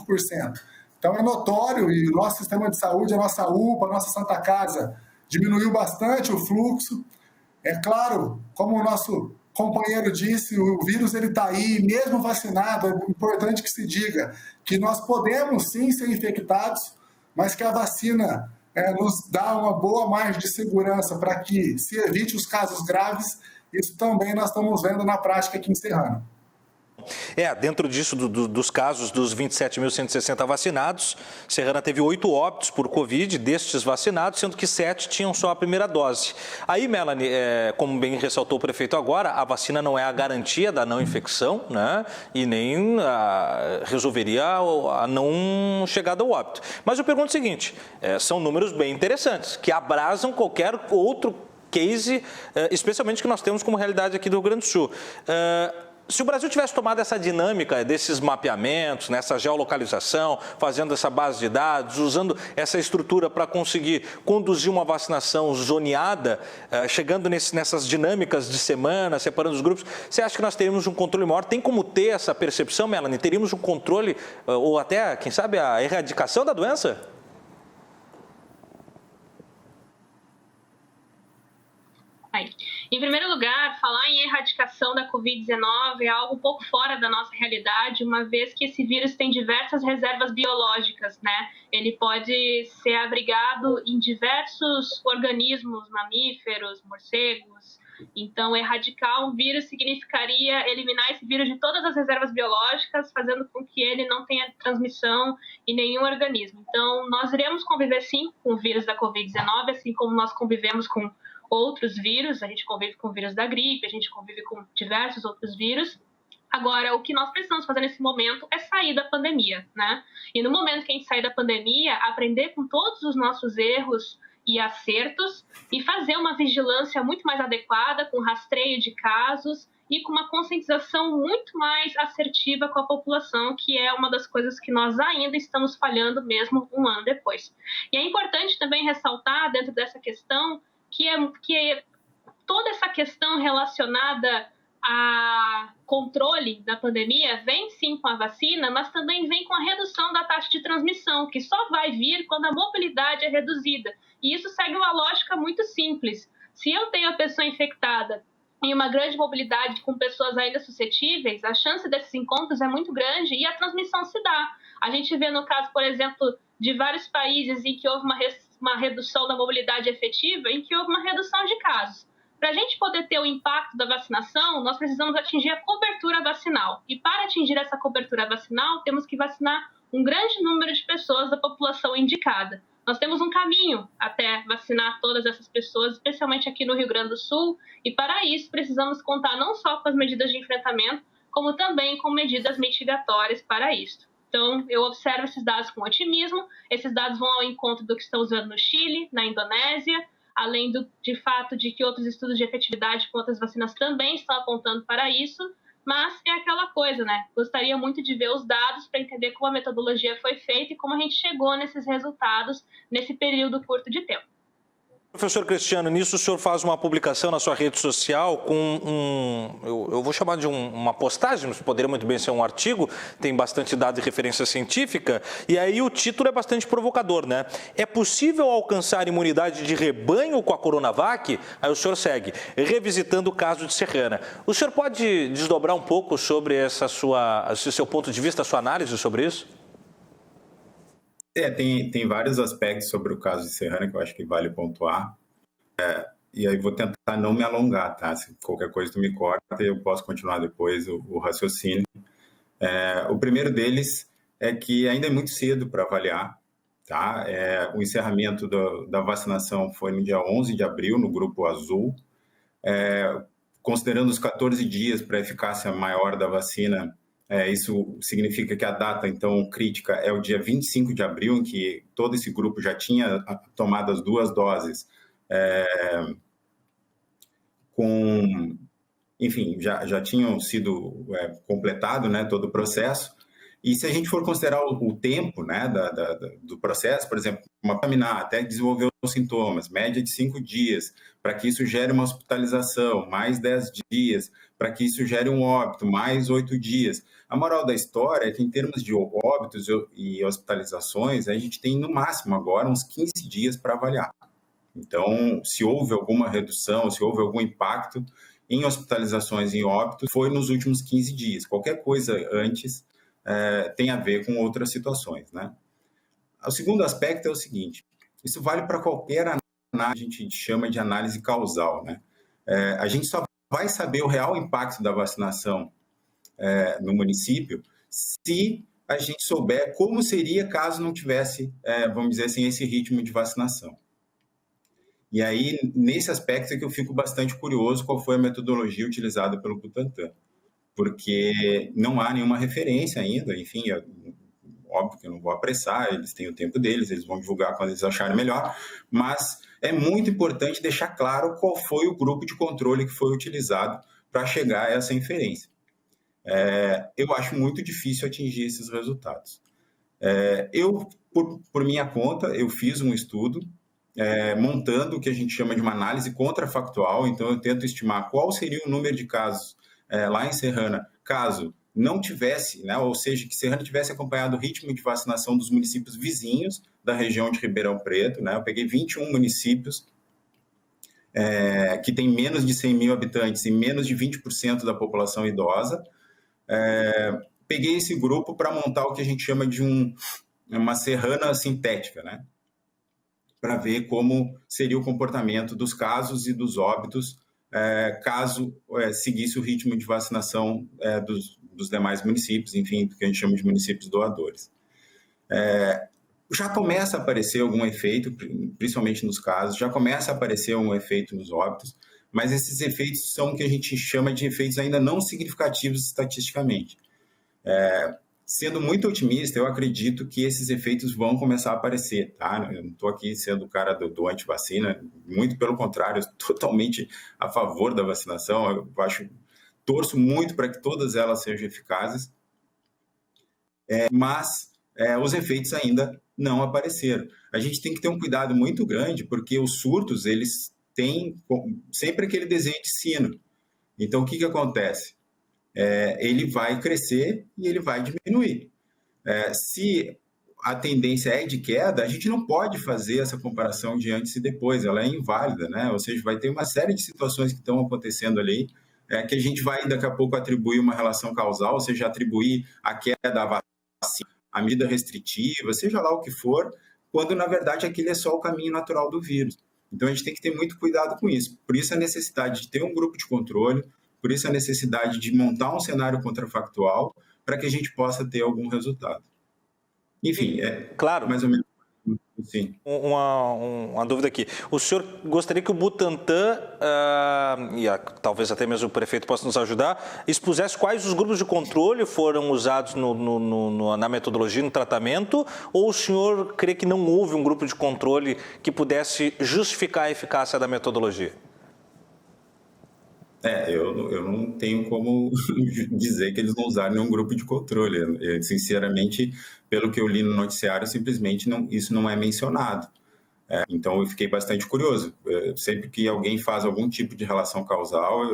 25%. Então é notório, e o nosso sistema de saúde, a nossa UPA, a nossa Santa Casa, diminuiu bastante o fluxo. É claro, como o nosso companheiro disse, o vírus está aí, mesmo vacinado. É importante que se diga que nós podemos sim ser infectados, mas que a vacina nos dá uma boa margem de segurança para que se evite os casos graves. Isso também nós estamos vendo na prática aqui em Serrana. Dentro disso, dos casos dos 27.160 vacinados, Serrana teve 8 óbitos por Covid destes vacinados, sendo que 7 tinham só a primeira dose. Aí, Melanie, como bem ressaltou o prefeito agora, a vacina não é a garantia da não infecção, né? E nem resolveria a não chegada ao óbito. Mas eu pergunto o seguinte, são números bem interessantes, que abrasam qualquer outro case, especialmente que nós temos como realidade aqui do Rio Grande do Sul. Se o Brasil tivesse tomado essa dinâmica desses mapeamentos, nessa geolocalização, fazendo essa base de dados, usando essa estrutura para conseguir conduzir uma vacinação zoneada, chegando nessas dinâmicas de semana, separando os grupos, você acha que nós teríamos um controle maior? Tem como ter essa percepção, Melanie? Teríamos um controle ou até, quem sabe, a erradicação da doença? Em primeiro lugar, falar em erradicação da Covid-19 é algo um pouco fora da nossa realidade, uma vez que esse vírus tem diversas reservas biológicas, né? Ele pode ser abrigado em diversos organismos, mamíferos, morcegos. Então, erradicar um vírus significaria eliminar esse vírus de todas as reservas biológicas, fazendo com que ele não tenha transmissão em nenhum organismo. Então, nós iremos conviver, sim, com o vírus da Covid-19, assim como nós convivemos com outros vírus. A gente convive com o vírus da gripe, a gente convive com diversos outros vírus. Agora, o que nós precisamos fazer nesse momento é sair da pandemia, né? E no momento que a gente sair da pandemia, aprender com todos os nossos erros e acertos e fazer uma vigilância muito mais adequada, com rastreio de casos e com uma conscientização muito mais assertiva com a população, que é uma das coisas que nós ainda estamos falhando mesmo um ano depois. E é importante também ressaltar, dentro dessa questão, que toda essa questão relacionada a controle da pandemia vem sim com a vacina, mas também vem com a redução da taxa de transmissão, que só vai vir quando a mobilidade é reduzida. E isso segue uma lógica muito simples. Se eu tenho a pessoa infectada em uma grande mobilidade com pessoas ainda suscetíveis, a chance desses encontros é muito grande e a transmissão se dá. A gente vê no caso, por exemplo, de vários países em que houve uma redução da mobilidade efetiva, em que houve uma redução de casos. Para a gente poder ter o impacto da vacinação, nós precisamos atingir a cobertura vacinal. E para atingir essa cobertura vacinal, temos que vacinar um grande número de pessoas da população indicada. Nós temos um caminho até vacinar todas essas pessoas, especialmente aqui no Rio Grande do Sul, e para isso precisamos contar não só com as medidas de enfrentamento, como também com medidas mitigatórias para isso. Então, eu observo esses dados com otimismo, esses dados vão ao encontro do que estamos vendo no Chile, na Indonésia, além de fato de que outros estudos de efetividade com outras vacinas também estão apontando para isso, mas é aquela coisa, né? Gostaria muito de ver os dados para entender como a metodologia foi feita e como a gente chegou nesses resultados nesse período curto de tempo. Professor Cristiano, nisso o senhor faz uma publicação na sua rede social com eu vou chamar de uma postagem, mas poderia muito bem ser um artigo, tem bastante dado e referência científica, e aí o título é bastante provocador, né? É possível alcançar imunidade de rebanho com a Coronavac? Aí o senhor segue, revisitando o caso de Serrana. O senhor pode desdobrar um pouco sobre esse seu ponto de vista, a sua análise sobre isso? Tem vários aspectos sobre o caso de Serrana que eu acho que vale pontuar. E aí vou tentar não me alongar, tá? Se qualquer coisa tu me corta, eu posso continuar depois o raciocínio. O primeiro deles é que ainda é muito cedo para avaliar, tá? O encerramento da vacinação foi no dia 11 de abril, no grupo azul. Considerando os 14 dias para a eficácia maior da vacina, isso significa que a data, então, crítica é o dia 25 de abril, em que todo esse grupo já tinha tomado as 2 doses, enfim, já tinham sido completado, né, todo o processo. E se a gente for considerar o tempo, né, do processo, por exemplo, uma contaminar até desenvolver os sintomas, média de 5 dias, para que isso gere uma hospitalização, mais 10 dias, para que isso gere um óbito, mais 8 dias. A moral da história é que, em termos de óbitos e hospitalizações, a gente tem, no máximo, agora, uns 15 dias para avaliar. Então, se houve alguma redução, se houve algum impacto em hospitalizações e óbitos, foi nos últimos 15 dias. Qualquer coisa antes tem a ver com outras situações, né? O segundo aspecto é o seguinte, isso vale para qualquer análise, a gente chama de análise causal, né? A gente só vai saber o real impacto da vacinação no município se a gente souber como seria caso não tivesse, vamos dizer assim, esse ritmo de vacinação. E aí, nesse aspecto é que eu fico bastante curioso qual foi a metodologia utilizada pelo Butantan, porque não há nenhuma referência ainda, enfim, óbvio que eu não vou apressar, eles têm o tempo deles, eles vão divulgar quando eles acharem melhor, mas é muito importante deixar claro qual foi o grupo de controle que foi utilizado para chegar a essa inferência. Eu acho muito difícil atingir esses resultados. Eu, por minha conta, eu fiz um estudo montando o que a gente chama de uma análise contrafactual, então eu tento estimar qual seria o número de casos lá em Serrana, caso não tivesse, né, ou seja, que Serrana tivesse acompanhado o ritmo de vacinação dos municípios vizinhos da região de Ribeirão Preto, né, eu peguei 21 municípios que têm menos de 100 mil habitantes e menos de 20% da população idosa. Peguei esse grupo para montar o que a gente chama de uma Serrana sintética, né, para ver como seria o comportamento dos casos e dos óbitos caso seguisse o ritmo de vacinação dos demais municípios, enfim, do que a gente chama de municípios doadores. Já começa a aparecer algum efeito, principalmente nos casos, já começa a aparecer um efeito nos óbitos, mas esses efeitos são o que a gente chama de efeitos ainda não significativos estatisticamente. sendo muito otimista, eu acredito que esses efeitos vão começar a aparecer, tá? Eu não estou aqui sendo o cara do anti-vacina, muito pelo contrário, eu estou totalmente a favor da vacinação, eu torço muito para que todas elas sejam eficazes, mas os efeitos ainda não apareceram. A gente tem que ter um cuidado muito grande, porque os surtos, eles têm sempre aquele desenho de sino. Então, o que acontece? Ele vai crescer e ele vai diminuir. Se a tendência é de queda, a gente não pode fazer essa comparação de antes e depois, ela é inválida, né? Ou seja, vai ter uma série de situações que estão acontecendo ali, que a gente vai daqui a pouco atribuir uma relação causal, ou seja, atribuir a queda à vacina, a medida restritiva, seja lá o que for, quando na verdade aquele é só o caminho natural do vírus. Então a gente tem que ter muito cuidado com isso. Por isso a necessidade de ter um grupo de controle, por isso a necessidade de montar um cenário contrafactual para que a gente possa ter algum resultado. Enfim, claro. Mais ou menos. Sim. Uma dúvida aqui. O senhor gostaria que o Butantan, talvez até mesmo o prefeito possa nos ajudar, expusesse quais os grupos de controle foram usados na metodologia, no tratamento, ou o senhor crê que não houve um grupo de controle que pudesse justificar a eficácia da metodologia? Eu não tenho como dizer que eles não usaram nenhum grupo de controle. Sinceramente, pelo que eu li no noticiário, simplesmente isso não é mencionado. Então, eu fiquei bastante curioso. Sempre que alguém faz algum tipo de relação causal,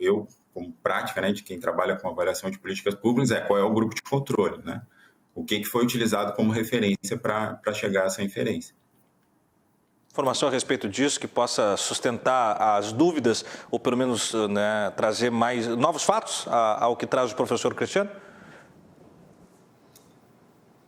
eu como prática, né, de quem trabalha com avaliação de políticas públicas, qual é o grupo de controle, né? O que foi utilizado como referência para chegar a essa inferência. Informação a respeito disso que possa sustentar as dúvidas ou pelo menos trazer mais novos fatos ao que traz o professor Cristiano?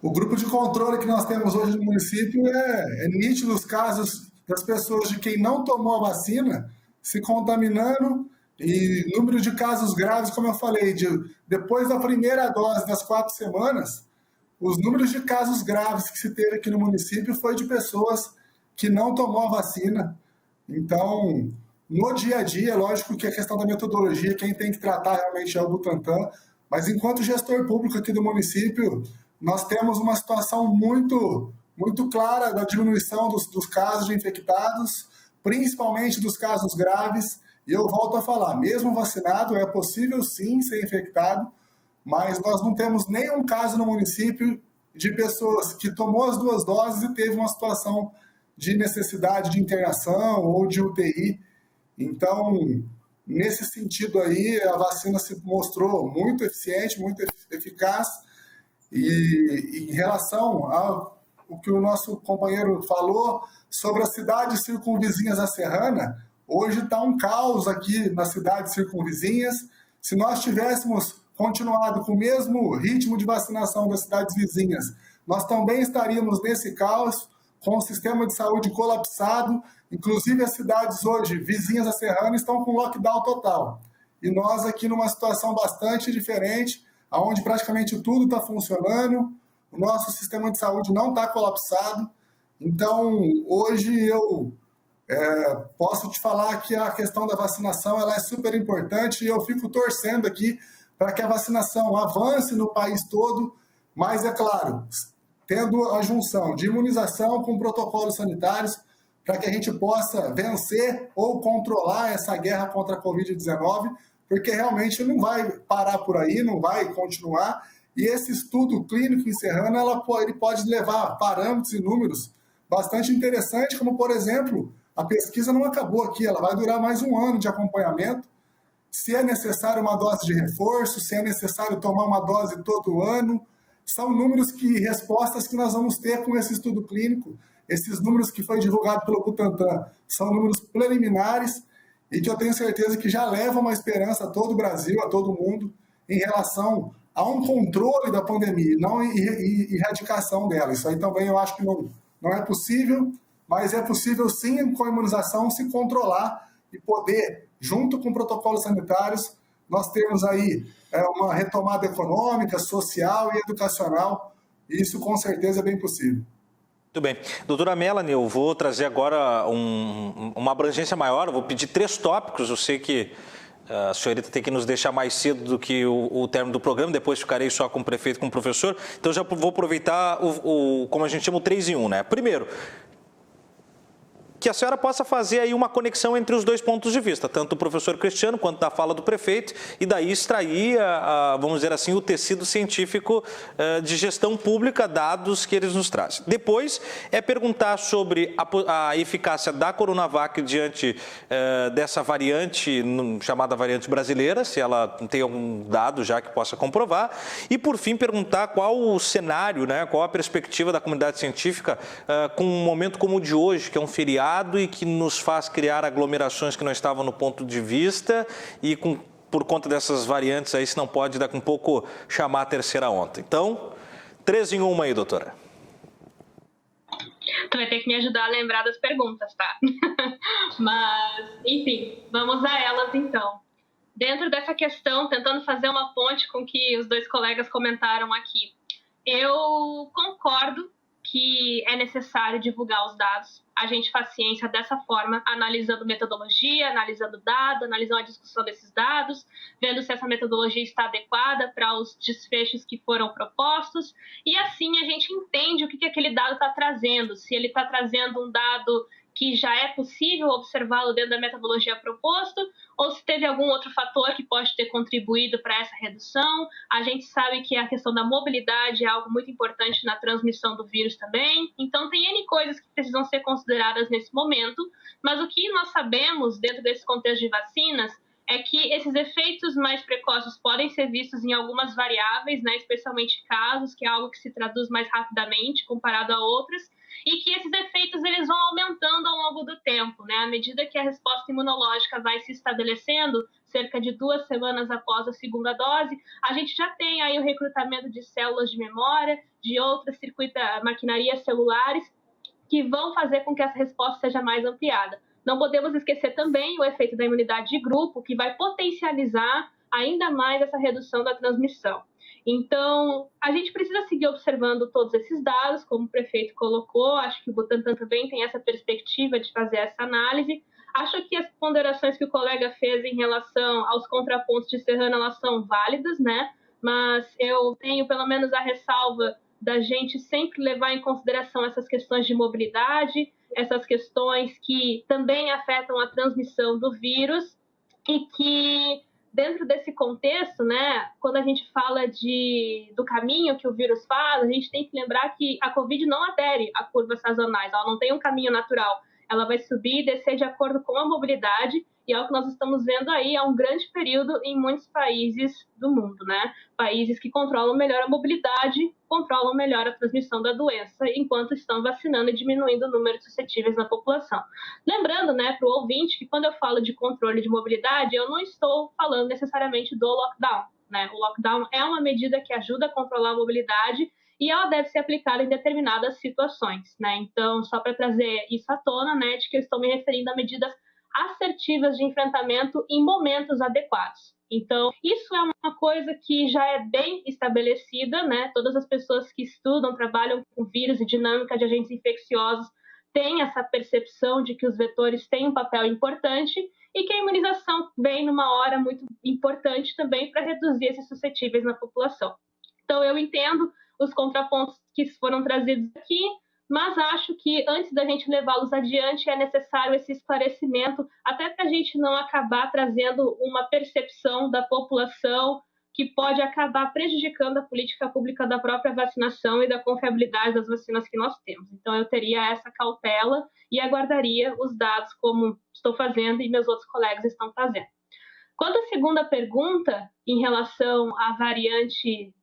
O grupo de controle que nós temos hoje no município é nítido os casos das pessoas de quem não tomou a vacina se contaminando e número de casos graves, como eu falei, depois da primeira dose das 4 semanas, os números de casos graves que se teve aqui no município foi de pessoas que não tomou a vacina. Então, no dia a dia, lógico que a questão da metodologia, quem tem que tratar realmente é o Butantan, mas enquanto gestor público aqui do município, nós temos uma situação muito, muito clara da diminuição dos casos de infectados, principalmente dos casos graves, e eu volto a falar, mesmo vacinado, é possível sim ser infectado, mas nós não temos nenhum caso no município de pessoas que tomou as 2 doses e teve uma situação de necessidade de internação ou de UTI. Então, nesse sentido aí, a vacina se mostrou muito eficiente, muito eficaz. E em relação ao que o nosso companheiro falou sobre as cidades circunvizinhas à Serrana, hoje está um caos aqui nas cidades circunvizinhas. Se nós tivéssemos continuado com o mesmo ritmo de vacinação das cidades vizinhas, nós também estaríamos nesse caos, com o sistema de saúde colapsado, inclusive as cidades hoje vizinhas à Serrana estão com lockdown total. E nós aqui numa situação bastante diferente, onde praticamente tudo está funcionando, o nosso sistema de saúde não está colapsado. Então, hoje eu posso te falar que a questão da vacinação ela é super importante e eu fico torcendo aqui para que a vacinação avance no país todo, mas é claro, tendo a junção de imunização com protocolos sanitários para que a gente possa vencer ou controlar essa guerra contra a Covid-19, porque realmente não vai parar por aí, não vai continuar. E esse estudo clínico em Serrana, ele pode levar parâmetros e números bastante interessantes, como, por exemplo, a pesquisa não acabou aqui, ela vai durar mais 1 ano de acompanhamento. Se é necessário uma dose de reforço, se é necessário tomar uma dose todo ano, são números respostas que nós vamos ter com esse estudo clínico. Esses números que foi divulgado pelo Butantan são números preliminares e que eu tenho certeza que já levam uma esperança a todo o Brasil, a todo mundo, em relação a um controle da pandemia, não erradicação dela. Isso aí também eu acho que não é possível, mas é possível sim, com a imunização, se controlar e poder, junto com protocolos sanitários, nós temos aí uma retomada econômica, social e educacional, e isso com certeza é bem possível. Muito bem. Doutora Melanie, eu vou trazer agora uma abrangência maior, eu vou pedir 3 tópicos, eu sei que A senhorita tem que nos deixar mais cedo do que o término do programa, depois ficarei só com o prefeito e com o professor. Então já vou aproveitar como a gente chama, o 3 em 1, né? Primeiro, que a senhora possa fazer aí uma conexão entre os dois pontos de vista, tanto do professor Cristiano quanto da fala do prefeito, e daí extrair, vamos dizer assim, o tecido científico de gestão pública, dados que eles nos trazem. Depois é perguntar sobre a eficácia da Coronavac diante dessa variante, chamada variante brasileira, se ela tem algum dado já que possa comprovar, e por fim perguntar qual o cenário, né, qual a perspectiva da comunidade científica com um momento como o de hoje, que é um feriado, e que nos faz criar aglomerações que não estavam no ponto de vista e por conta dessas variantes aí, se não pode daqui um pouco chamar a terceira onda. Então, 3 em 1 aí, doutora. Tu vai ter que me ajudar a lembrar das perguntas, tá? Mas, enfim, vamos a elas então. Dentro dessa questão, tentando fazer uma ponte com o que os dois colegas comentaram aqui, eu concordo que é necessário divulgar os dados. A gente faz ciência dessa forma, analisando metodologia, analisando dado, analisando a discussão desses dados, vendo se essa metodologia está adequada para os desfechos que foram propostos, e assim a gente entende o que aquele dado está trazendo, se ele está trazendo um dado que já é possível observá-lo dentro da metodologia proposto, ou se teve algum outro fator que pode ter contribuído para essa redução. A gente sabe que a questão da mobilidade é algo muito importante na transmissão do vírus também. Então, tem N coisas que precisam ser consideradas nesse momento, mas o que nós sabemos dentro desse contexto de vacinas é que esses efeitos mais precoces podem ser vistos em algumas variáveis, né, especialmente casos, que é algo que se traduz mais rapidamente comparado a outras, e que esses efeitos eles vão aumentando ao longo do tempo, né? À medida que a resposta imunológica vai se estabelecendo, cerca de 2 semanas após a segunda dose, a gente já tem aí o recrutamento de células de memória, de outras maquinarias celulares, que vão fazer com que essa resposta seja mais ampliada. Não podemos esquecer também o efeito da imunidade de grupo, que vai potencializar ainda mais essa redução da transmissão. Então, a gente precisa seguir observando todos esses dados, como o prefeito colocou. Acho que o Butantan também tem essa perspectiva de fazer essa análise. Acho que as ponderações que o colega fez em relação aos contrapontos de Serrana, elas são válidas, né? Mas eu tenho pelo menos a ressalva da gente sempre levar em consideração essas questões de mobilidade, essas questões que também afetam a transmissão do vírus e que, dentro desse contexto, né, quando a gente fala do caminho que o vírus faz, a gente tem que lembrar que a Covid não adere a curvas sazonais, ela não tem um caminho natural, ela vai subir e descer de acordo com a mobilidade, e é o que nós estamos vendo aí há um grande período em muitos países do mundo, né? Países que controlam melhor a mobilidade, controlam melhor a transmissão da doença, enquanto estão vacinando e diminuindo o número de suscetíveis na população. Lembrando, né, para o ouvinte, que quando eu falo de controle de mobilidade, eu não estou falando necessariamente do lockdown, né? O lockdown é uma medida que ajuda a controlar a mobilidade e ela deve ser aplicada em determinadas situações, né? Então, só para trazer isso à tona, né, de que eu estou me referindo a medidas assertivas de enfrentamento em momentos adequados. Então, isso é uma coisa que já é bem estabelecida, né? Todas as pessoas que estudam, trabalham com vírus e dinâmica de agentes infecciosos têm essa percepção de que os vetores têm um papel importante e que a imunização vem numa hora muito importante também para reduzir esses suscetíveis na população. Então, eu entendo os contrapontos que foram trazidos aqui, mas acho que antes da gente levá-los adiante é necessário esse esclarecimento, até para a gente não acabar trazendo uma percepção da população que pode acabar prejudicando a política pública da própria vacinação e da confiabilidade das vacinas que nós temos. Então, eu teria essa cautela e aguardaria os dados, como estou fazendo e meus outros colegas estão fazendo. Quanto à segunda pergunta, em relação à variante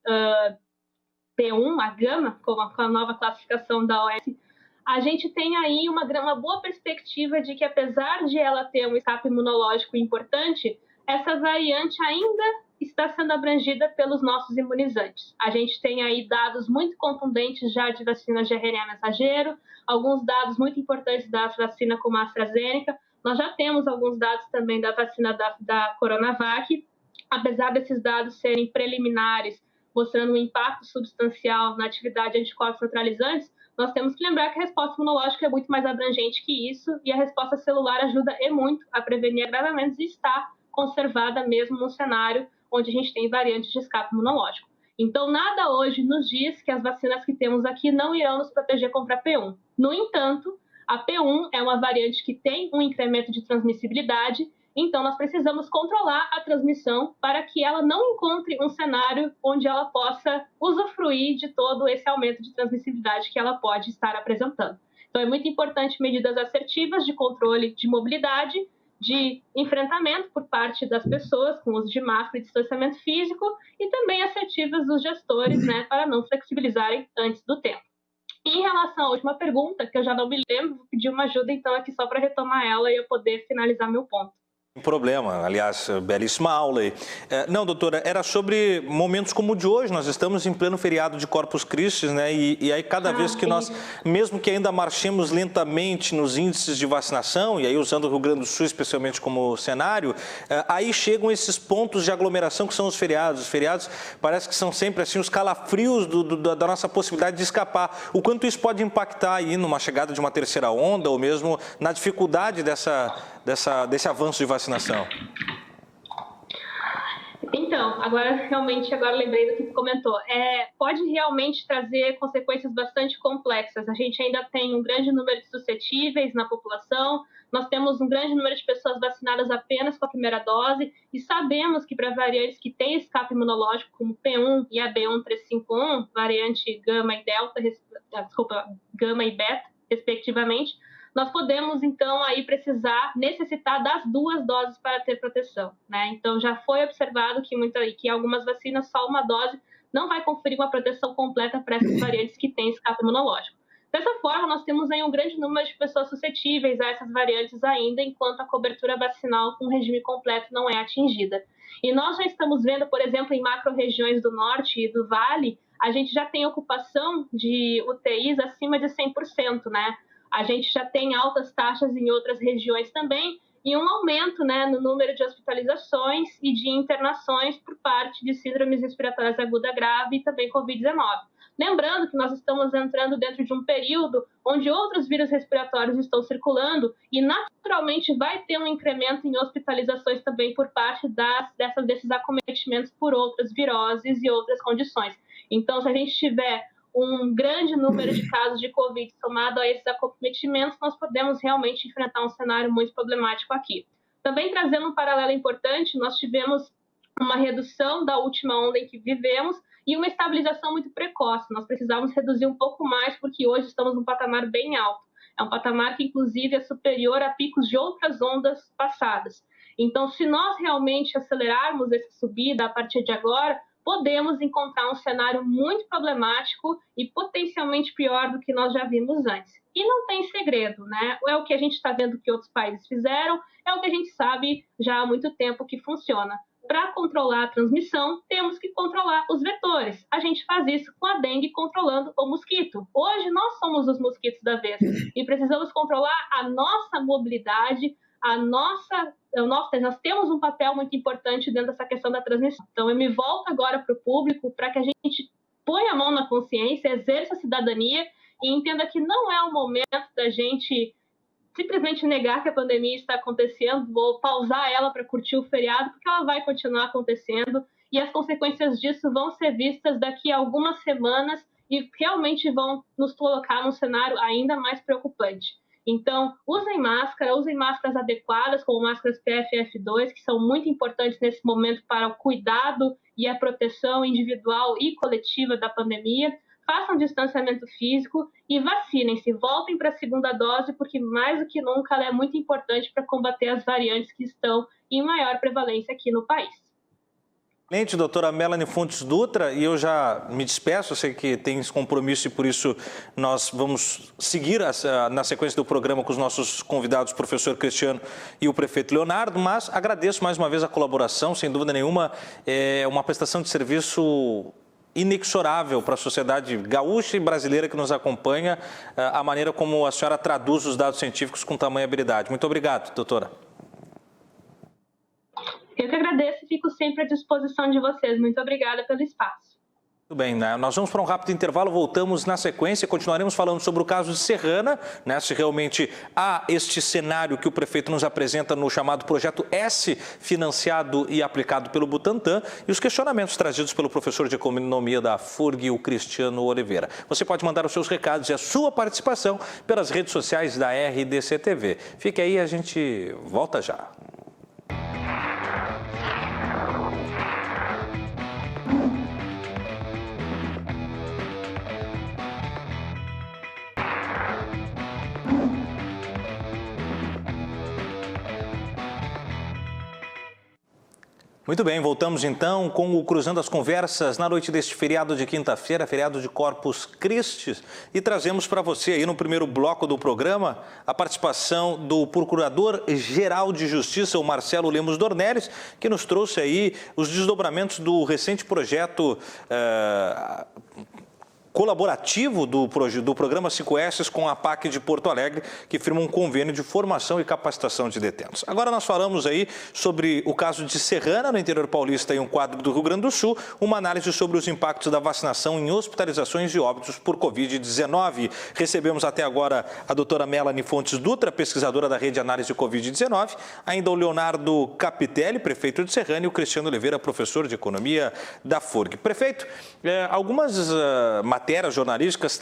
P1, a gama, com a nova classificação da OMS, a gente tem aí uma boa perspectiva de que, apesar de ela ter um escape imunológico importante, essa variante ainda está sendo abrangida pelos nossos imunizantes. A gente tem aí dados muito contundentes já de vacinas de RNA mensageiro, alguns dados muito importantes da vacina como a AstraZeneca. Nós já temos alguns dados também da vacina da Coronavac. Apesar desses dados serem preliminares, mostrando um impacto substancial na atividade de anticorpos neutralizantes, nós temos que lembrar que a resposta imunológica é muito mais abrangente que isso, e a resposta celular ajuda e muito a prevenir agravamentos e está conservada mesmo num cenário onde a gente tem variantes de escape imunológico. Então, nada hoje nos diz que as vacinas que temos aqui não irão nos proteger contra a P1. No entanto, a P1 é uma variante que tem um incremento de transmissibilidade, então nós precisamos controlar a transmissão para que ela não encontre um cenário onde ela possa usufruir de todo esse aumento de transmissibilidade que ela pode estar apresentando. Então, é muito importante medidas assertivas de controle de mobilidade, de enfrentamento por parte das pessoas com uso de máscara e distanciamento físico e também assertivas dos gestores, né, para não flexibilizarem antes do tempo. Em relação à última pergunta, que eu já não me lembro, vou pedir uma ajuda então aqui só para retomar ela e eu poder finalizar meu ponto. Problema, aliás, belíssima aula aí. Não, doutora, era sobre momentos como o de hoje, nós estamos em pleno feriado de Corpus Christi, né, e aí cada vez que nós, mesmo que ainda marchemos lentamente nos índices de vacinação, e aí usando o Rio Grande do Sul especialmente como cenário, aí chegam esses pontos de aglomeração que são os feriados parece que são sempre assim os calafrios da nossa possibilidade de escapar. O quanto isso pode impactar aí numa chegada de uma terceira onda ou mesmo na dificuldade desse avanço de vacinação? Então, agora lembrei do que tu comentou. Pode realmente trazer consequências bastante complexas. A gente ainda tem um grande número de suscetíveis na população, nós temos um grande número de pessoas vacinadas apenas com a primeira dose e sabemos que para variantes que têm escape imunológico, como P1 e a B1351, variante gama e beta, respectivamente, nós podemos, então, aí necessitar das 2 doses para ter proteção, né? Então, já foi observado que algumas vacinas, só uma dose, não vai conferir uma proteção completa para essas variantes que têm escape imunológico. Dessa forma, nós temos aí um grande número de pessoas suscetíveis a essas variantes ainda, enquanto a cobertura vacinal com regime completo não é atingida. E nós já estamos vendo, por exemplo, em macro-regiões do norte e do vale, a gente já tem ocupação de UTIs acima de 100%, né? A gente já tem altas taxas em outras regiões também e um aumento, né, no número de hospitalizações e de internações por parte de síndromes respiratórias agudas graves e também Covid-19. Lembrando que nós estamos entrando dentro de um período onde outros vírus respiratórios estão circulando e naturalmente vai ter um incremento em hospitalizações também por parte desses acometimentos por outras viroses e outras condições. Então, se a gente tiver um grande número de casos de Covid somado a esses acometimentos, nós podemos realmente enfrentar um cenário muito problemático aqui. Também trazendo um paralelo importante, nós tivemos uma redução da última onda em que vivemos e uma estabilização muito precoce. Nós precisávamos reduzir um pouco mais porque hoje estamos num patamar bem alto. É um patamar que, inclusive, é superior a picos de outras ondas passadas. Então, se nós realmente acelerarmos essa subida a partir de agora, podemos encontrar um cenário muito problemático e potencialmente pior do que nós já vimos antes. E não tem segredo, né? É o que a gente está vendo que outros países fizeram, é o que a gente sabe já há muito tempo que funciona. Para controlar a transmissão, temos que controlar os vetores. A gente faz isso com a dengue controlando o mosquito. Hoje nós somos os mosquitos da vez e precisamos controlar a nossa mobilidade, nós temos um papel muito importante dentro dessa questão da transmissão. Então, eu me volto agora para o público para que a gente ponha a mão na consciência, exerça a cidadania e entenda que não é o momento da gente simplesmente negar que a pandemia está acontecendo ou pausar ela para curtir o feriado, porque ela vai continuar acontecendo e as consequências disso vão ser vistas daqui a algumas semanas e realmente vão nos colocar num cenário ainda mais preocupante. Então, usem máscaras adequadas, como máscaras PFF2, que são muito importantes nesse momento para o cuidado e a proteção individual e coletiva da pandemia. Façam distanciamento físico e vacinem-se, voltem para a segunda dose, porque mais do que nunca ela é muito importante para combater as variantes que estão em maior prevalência aqui no país. Excelente, doutora Melanie Fontes Dutra, e eu já me despeço, eu sei que tem esse compromisso e por isso nós vamos seguir na sequência do programa com os nossos convidados, o professor Cristiano e o prefeito Leonardo, mas agradeço mais uma vez a colaboração, sem dúvida nenhuma, é uma prestação de serviço inexorável para a sociedade gaúcha e brasileira que nos acompanha, a maneira como a senhora traduz os dados científicos com tamanha habilidade. Muito obrigado, doutora. Eu que agradeço e fico sempre à disposição de vocês. Muito obrigada pelo espaço. Muito bem, né? Nós vamos para um rápido intervalo, voltamos na sequência, continuaremos falando sobre o caso de Serrana, né? Se realmente há este cenário que o prefeito nos apresenta no chamado Projeto S, financiado e aplicado pelo Butantan, e os questionamentos trazidos pelo professor de Economia da FURG, o Cristiano Oliveira. Você pode mandar os seus recados e a sua participação pelas redes sociais da RDC TV. Fique aí, a gente volta já. Muito bem, voltamos então com o Cruzando as Conversas na noite deste feriado de quinta-feira, feriado de Corpus Christi, e trazemos para você aí no primeiro bloco do programa a participação do Procurador-Geral de Justiça, o Marcelo Lemos Dornelles, que nos trouxe aí os desdobramentos do recente projeto colaborativo do programa 5S com a PAC de Porto Alegre, que firma um convênio de formação e capacitação de detentos. Agora nós falamos aí sobre o caso de Serrana, no interior paulista, e um quadro do Rio Grande do Sul, uma análise sobre os impactos da vacinação em hospitalizações e óbitos por Covid-19. Recebemos até agora a doutora Melanie Fontes Dutra, pesquisadora da Rede Análise de Covid-19, ainda o Leonardo Capitelli, prefeito de Serrana, e o Cristiano Oliveira, professor de Economia da FURG. Prefeito, algumas matérias jornalísticas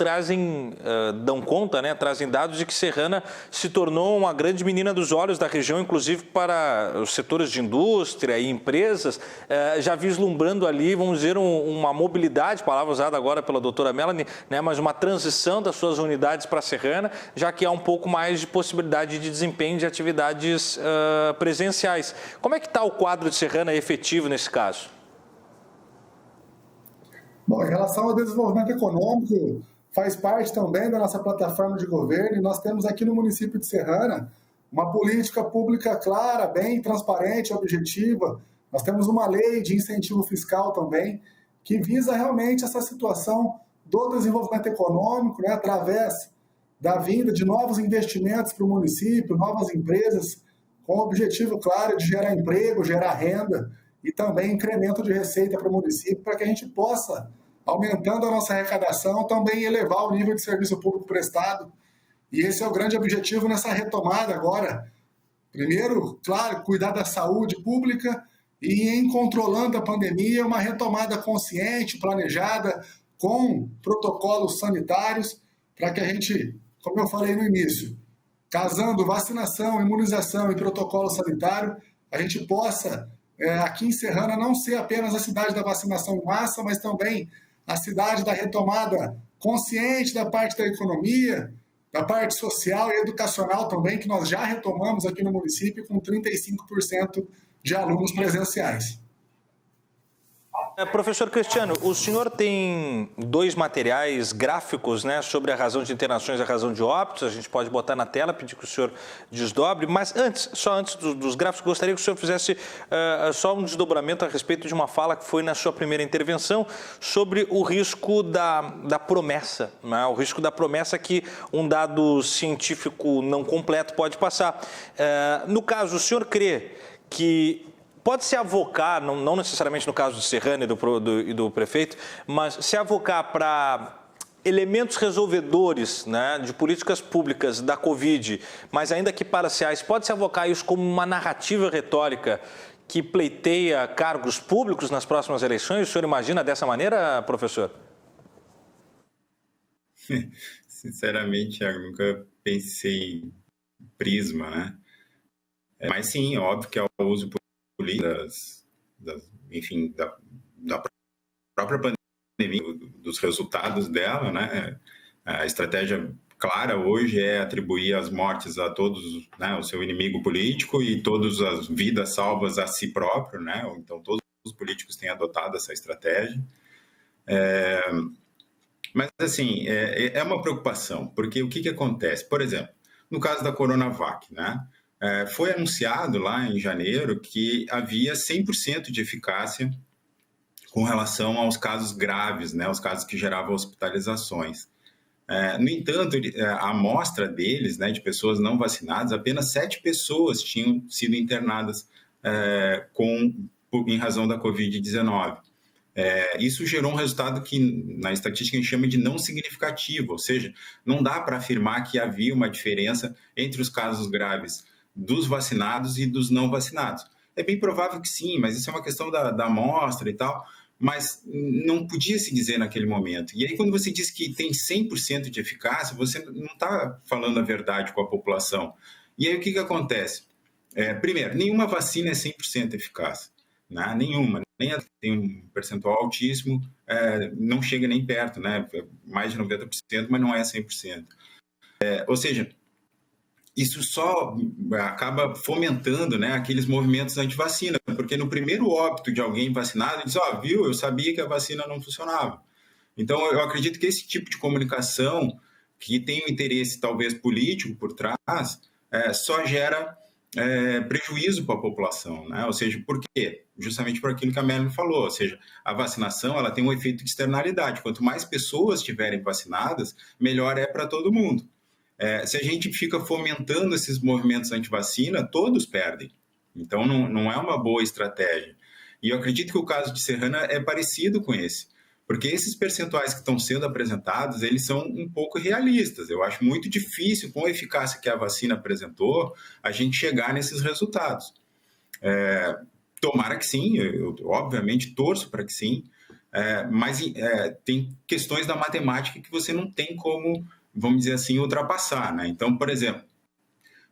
dão conta, né, trazem dados de que Serrana se tornou uma grande menina dos olhos da região, inclusive para os setores de indústria e empresas, já vislumbrando ali, vamos dizer, uma mobilidade, palavra usada agora pela doutora Melanie, né, mas uma transição das suas unidades para Serrana, já que há um pouco mais de possibilidade de desempenho de atividades presenciais. Como é que está o quadro de Serrana efetivo nesse caso? Bom, em relação ao desenvolvimento econômico, faz parte também da nossa plataforma de governo, e nós temos aqui no município de Serrana uma política pública clara, bem transparente, objetiva. Nós temos uma lei de incentivo fiscal também, que visa realmente essa situação do desenvolvimento econômico, né, através da vinda de novos investimentos para o município, novas empresas, com o objetivo claro de gerar emprego, gerar renda, e também incremento de receita para o município, para que a gente possa, aumentando a nossa arrecadação, também elevar o nível de serviço público prestado. E esse é o grande objetivo nessa retomada agora. Primeiro, claro, cuidar da saúde pública e, em controlando a pandemia, uma retomada consciente, planejada, com protocolos sanitários, para que a gente, como eu falei no início, casando vacinação, imunização e protocolo sanitário, a gente possa aqui em Serrana não ser apenas a cidade da vacinação em massa, mas também a cidade da retomada consciente da parte da economia, da parte social e educacional também, que nós já retomamos aqui no município com 35% de alunos presenciais. Professor Cristiano, o senhor tem 2 materiais gráficos, né, sobre a razão de internações e a razão de óbitos. A gente pode botar na tela, pedir que o senhor desdobre. Mas antes dos gráficos, gostaria que o senhor fizesse só um desdobramento a respeito de uma fala que foi na sua primeira intervenção sobre o risco da promessa, né, o risco da promessa que um dado científico não completo pode passar. No caso, o senhor crê que pode se avocar, não necessariamente no caso de Serrana e do prefeito, mas se avocar para elementos resolvedores, né, de políticas públicas da Covid, mas ainda que parciais, pode se avocar isso como uma narrativa retórica que pleiteia cargos públicos nas próximas eleições? O senhor imagina dessa maneira, professor? Sinceramente, eu nunca pensei em prisma, né? Mas sim, óbvio que é o uso da própria pandemia, dos resultados dela, né? A estratégia clara hoje é atribuir as mortes a todos, né, o seu inimigo político e todas as vidas salvas a si próprio, né? Então todos os políticos têm adotado essa estratégia. Mas assim, é uma preocupação, porque o que acontece? Por exemplo, no caso da Coronavac, né? Foi anunciado lá em janeiro que havia 100% de eficácia com relação aos casos graves, né, os casos que geravam hospitalizações. No entanto, a amostra deles, né, de pessoas não vacinadas, apenas 7 pessoas tinham sido internadas em razão da Covid-19. Isso gerou um resultado que na estatística a gente chama de não significativo, ou seja, não dá para afirmar que havia uma diferença entre os casos graves dos vacinados e dos não vacinados. É bem provável que sim, mas isso é uma questão da amostra e tal, mas não podia se dizer naquele momento. E aí, quando você diz que tem 100% de eficácia, você não está falando a verdade com a população. E aí, o que acontece? Primeiro, nenhuma vacina é 100% eficaz, né? Nenhuma. Tem um percentual altíssimo, não chega nem perto, né? Mais de 90%, mas não é 100%. Ou seja, isso só acaba fomentando, né, aqueles movimentos anti-vacina, porque no primeiro óbito de alguém vacinado, ele diz, viu, eu sabia que a vacina não funcionava. Então, eu acredito que esse tipo de comunicação, que tem um interesse talvez político por trás, só gera prejuízo para a população, né? Ou seja, por quê? Justamente por aquilo que a Melanie falou, ou seja, a vacinação ela tem um efeito de externalidade. Quanto mais pessoas estiverem vacinadas, melhor é para todo mundo. Se a gente fica fomentando esses movimentos anti-vacina, todos perdem. Então, não é uma boa estratégia. E eu acredito que o caso de Serrana é parecido com esse, porque esses percentuais que estão sendo apresentados, eles são um pouco realistas. Eu acho muito difícil, com a eficácia que a vacina apresentou, a gente chegar nesses resultados. Tomara que sim, eu obviamente torço para que sim, mas tem questões da matemática que você não tem como, vamos dizer assim, ultrapassar, né? Então, por exemplo,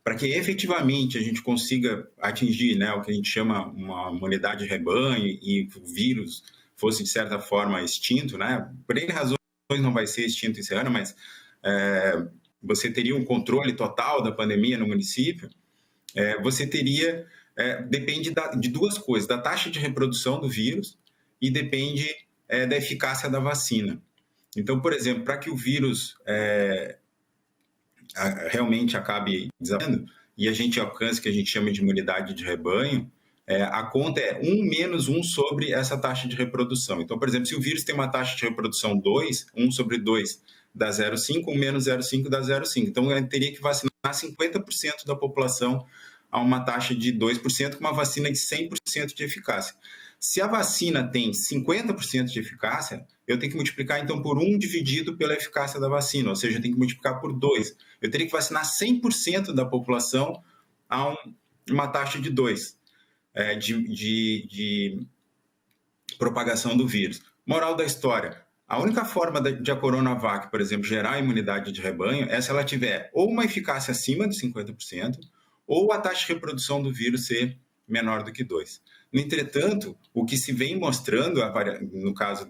para que efetivamente a gente consiga atingir, né, o que a gente chama uma imunidade de rebanho e o vírus fosse, de certa forma, extinto, né? Por N razões não vai ser extinto em Serrana, mas você teria um controle total da pandemia no município, você teria... depende de duas coisas, da taxa de reprodução do vírus e depende da eficácia da vacina. Então, por exemplo, para que o vírus realmente acabe desaparecendo e a gente alcance o que a gente chama de imunidade de rebanho, a conta é 1 menos 1 sobre essa taxa de reprodução. Então, por exemplo, se o vírus tem uma taxa de reprodução 2, 1 sobre 2 dá 0,5, 1 menos 0,5 dá 0,5. Então, eu teria que vacinar 50% da população a uma taxa de 2%, com uma vacina de 100% de eficácia. Se a vacina tem 50% de eficácia, eu tenho que multiplicar, então, por 1 dividido pela eficácia da vacina, ou seja, eu tenho que multiplicar por 2. Eu teria que vacinar 100% da população a uma taxa de 2 de propagação do vírus. Moral da história, a única forma de a Coronavac, por exemplo, gerar imunidade de rebanho é se ela tiver ou uma eficácia acima de 50%, ou a taxa de reprodução do vírus ser menor do que 2. No entretanto, o que se vem mostrando, no caso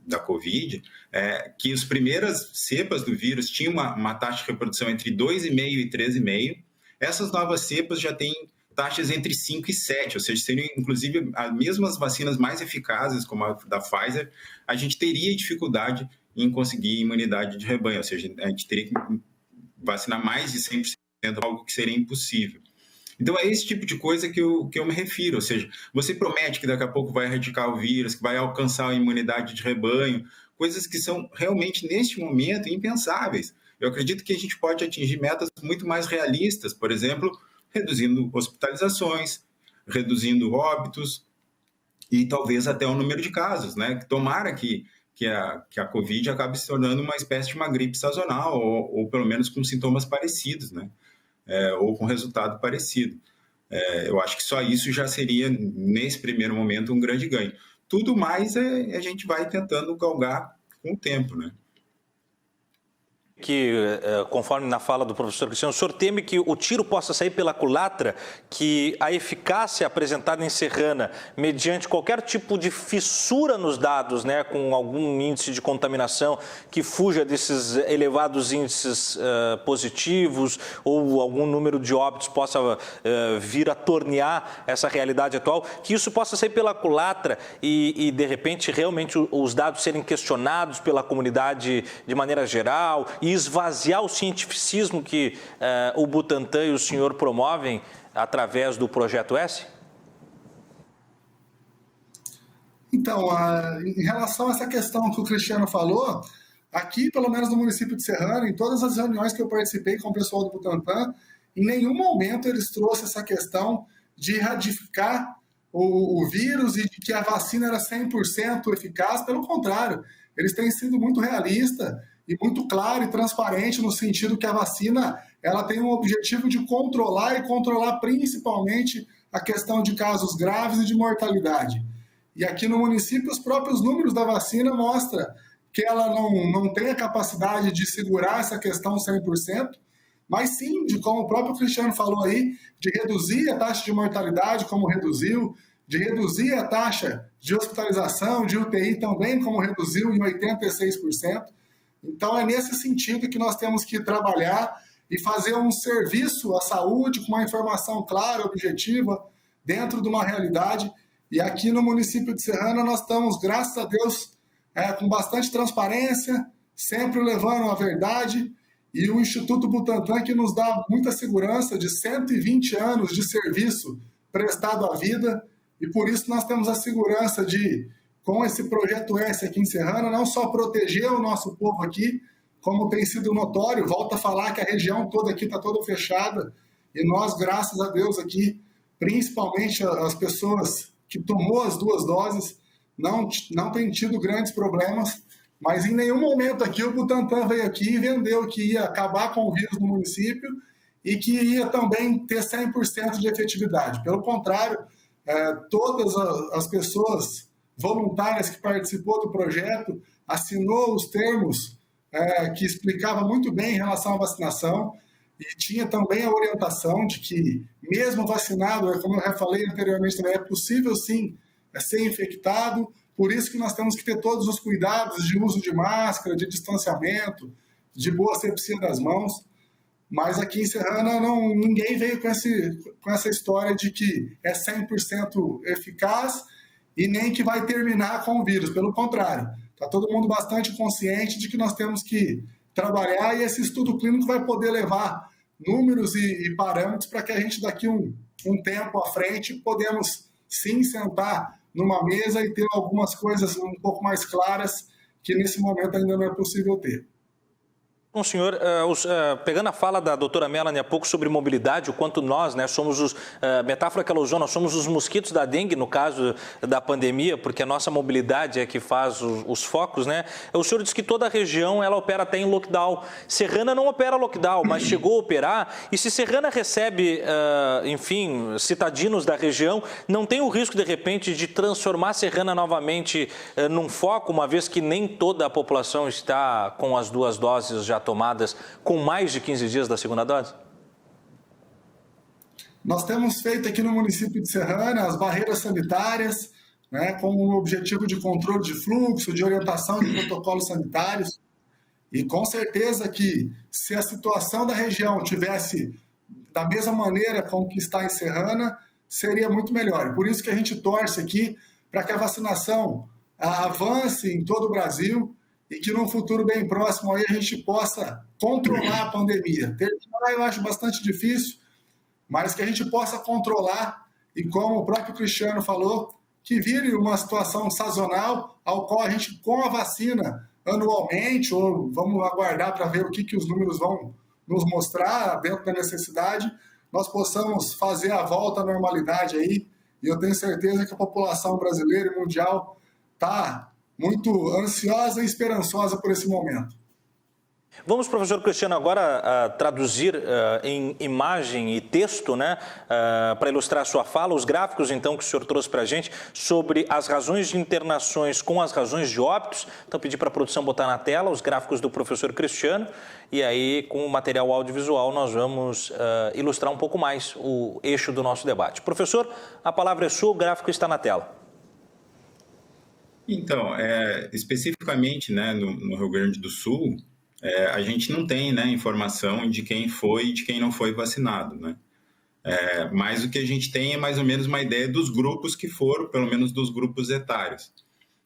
da Covid, é que as primeiras cepas do vírus tinham uma taxa de reprodução entre 2,5 e 3,5. Essas novas cepas já têm taxas entre 5 e 7, ou seja, seriam inclusive as mesmas vacinas mais eficazes, como a da Pfizer, a gente teria dificuldade em conseguir imunidade de rebanho, ou seja, a gente teria que vacinar mais de 100%, algo que seria impossível. Então, é esse tipo de coisa que eu me refiro, ou seja, você promete que daqui a pouco vai erradicar o vírus, que vai alcançar a imunidade de rebanho, coisas que são realmente, neste momento, impensáveis. Eu acredito que a gente pode atingir metas muito mais realistas, por exemplo, reduzindo hospitalizações, reduzindo óbitos e talvez até o número de casos, né? Tomara que a Covid acabe se tornando uma espécie de uma gripe sazonal ou pelo menos com sintomas parecidos, né? Ou com resultado parecido. Eu acho que só isso já seria, nesse primeiro momento, um grande ganho. Tudo mais a gente vai tentando galgar com o tempo, né? Que, conforme na fala do professor Cristiano, o senhor teme que o tiro possa sair pela culatra, que a eficácia apresentada em Serrana, mediante qualquer tipo de fissura nos dados, né, com algum índice de contaminação que fuja desses elevados índices positivos ou algum número de óbitos possa vir a tornear essa realidade atual, que isso possa sair pela culatra e de repente, realmente os dados serem questionados pela comunidade de maneira geral e esvaziar o cientificismo que o Butantan e o senhor promovem através do Projeto S? Então, em relação a essa questão que o Cristiano falou, aqui, pelo menos no município de Serrana, em todas as reuniões que eu participei com o pessoal do Butantan, em nenhum momento eles trouxeram essa questão de erradicar o vírus e de que a vacina era 100% eficaz. Pelo contrário, eles têm sido muito realistas e muito claro e transparente no sentido que a vacina ela tem um objetivo de controlar e controlar principalmente a questão de casos graves e de mortalidade. E aqui no município, os próprios números da vacina mostram que ela não tem a capacidade de segurar essa questão 100%, mas sim, de como o próprio Cristiano falou aí, de reduzir a taxa de mortalidade, como reduziu, de reduzir a taxa de hospitalização, de UTI também, como reduziu em 86%. Então, é nesse sentido que nós temos que trabalhar e fazer um serviço à saúde com uma informação clara, objetiva, dentro de uma realidade. E aqui no município de Serrana nós estamos, graças a Deus, com bastante transparência, sempre levando a verdade. E o Instituto Butantan, que nos dá muita segurança de 120 anos de serviço prestado à vida. E por isso nós temos a segurança de, com esse Projeto S aqui em Serrana, não só proteger o nosso povo aqui, como tem sido notório, volta a falar que a região toda aqui está toda fechada. E nós, graças a Deus aqui, principalmente as pessoas que tomou as 2 doses, não tem tido grandes problemas, mas em nenhum momento aqui o Butantan veio aqui e vendeu que ia acabar com o vírus no município e que ia também ter 100% de efetividade. Pelo contrário, todas as pessoas voluntárias que participou do projeto assinou os termos que explicava muito bem em relação à vacinação e tinha também a orientação de que, mesmo vacinado, como eu já falei anteriormente também, é possível sim ser infectado, por isso que nós temos que ter todos os cuidados de uso de máscara, de distanciamento, de boa asepsia das mãos, mas aqui em Serrana ninguém veio com essa história de que é 100% eficaz e nem que vai terminar com o vírus, pelo contrário, está todo mundo bastante consciente de que nós temos que trabalhar e esse estudo clínico vai poder levar números e parâmetros para que a gente daqui um tempo à frente podemos sim sentar numa mesa e ter algumas coisas um pouco mais claras que nesse momento ainda não é possível ter. Bom, senhor, pegando a fala da doutora Melanie há pouco sobre mobilidade, o quanto nós, somos metáfora que ela usou, nós somos os mosquitos da dengue, no caso da pandemia, porque a nossa mobilidade é que faz os focos, O senhor disse que toda a região, ela opera até em lockdown. Serrana não opera lockdown, mas chegou a operar, e se Serrana recebe, citadinos da região, não tem o risco, de repente, de transformar Serrana novamente num foco, uma vez que nem toda a população está com as 2 doses já tomadas com mais de 15 dias da segunda dose? Nós temos feito aqui no município de Serrana as barreiras sanitárias, com o objetivo de controle de fluxo, de orientação de protocolos sanitários. E com certeza que se a situação da região tivesse da mesma maneira como que está em Serrana, seria muito melhor. Por isso que a gente torce aqui para que a vacinação avance em todo o Brasil e que num futuro bem próximo aí a gente possa controlar a pandemia. Terminar eu acho bastante difícil, mas que a gente possa controlar e, como o próprio Cristiano falou, que vire uma situação sazonal ao qual a gente, com a vacina anualmente, ou vamos aguardar para ver o que os números vão nos mostrar dentro da necessidade, nós possamos fazer a volta à normalidade aí. E eu tenho certeza que a população brasileira e mundial está muito ansiosa e esperançosa por esse momento. Vamos, professor Cristiano, agora traduzir em imagem e texto, para ilustrar a sua fala, os gráficos, então, que o senhor trouxe para a gente sobre as razões de internações com as razões de óbitos. Então, pedi para a produção botar na tela os gráficos do professor Cristiano e aí, com o material audiovisual, nós vamos ilustrar um pouco mais o eixo do nosso debate. Professor, a palavra é sua, o gráfico está na tela. Então, especificamente no Rio Grande do Sul, a gente não tem informação de quem foi e de quem não foi vacinado. Mas o que a gente tem é mais ou menos uma ideia dos grupos que foram, pelo menos dos grupos etários.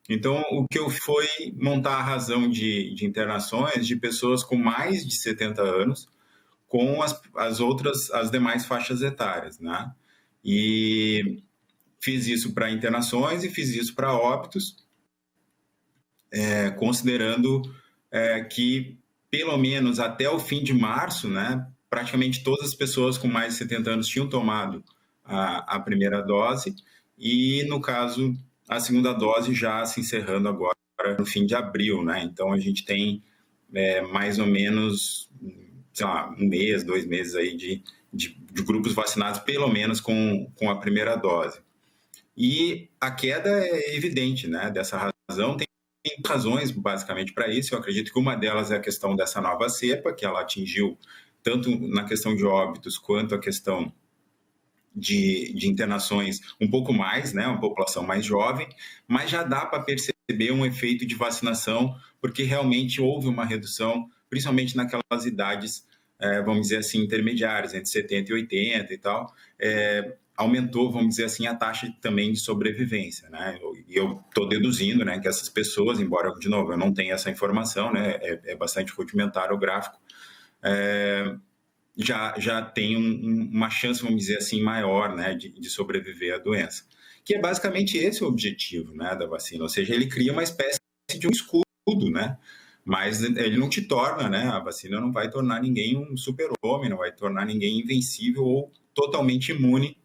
Então, o que eu foi montar a razão de internações de pessoas com mais de 70 anos com as demais faixas etárias. E fiz isso para internações e fiz isso para óbitos, considerando que, pelo menos até o fim de março, praticamente todas as pessoas com mais de 70 anos tinham tomado a primeira dose e, no caso, a segunda dose já se encerrando agora no fim de abril, né? Então, a gente tem mais ou menos, sei lá, 1 mês, 2 meses aí de grupos vacinados, pelo menos com a primeira dose. E a queda é evidente, né? Dessa razão, tem razões basicamente para isso. Eu acredito que uma delas é a questão dessa nova cepa, que ela atingiu tanto na questão de óbitos quanto a questão de internações um pouco mais, né? Uma população mais jovem, mas já dá para perceber um efeito de vacinação, porque realmente houve uma redução, principalmente naquelas idades, vamos dizer assim, intermediárias, entre 70 e 80 e tal, aumentou, vamos dizer assim, a taxa também de sobrevivência, né? E eu estou deduzindo, né, que essas pessoas, embora, de novo, eu não tenha essa informação, né, é bastante rudimentar o gráfico, já tem uma chance, vamos dizer assim, maior, né, de sobreviver à doença. Que é basicamente esse o objetivo, né, da vacina, ou seja, ele cria uma espécie de um escudo, né, mas ele não te torna, né, a vacina não vai tornar ninguém um super-homem, não vai tornar ninguém invencível ou totalmente imune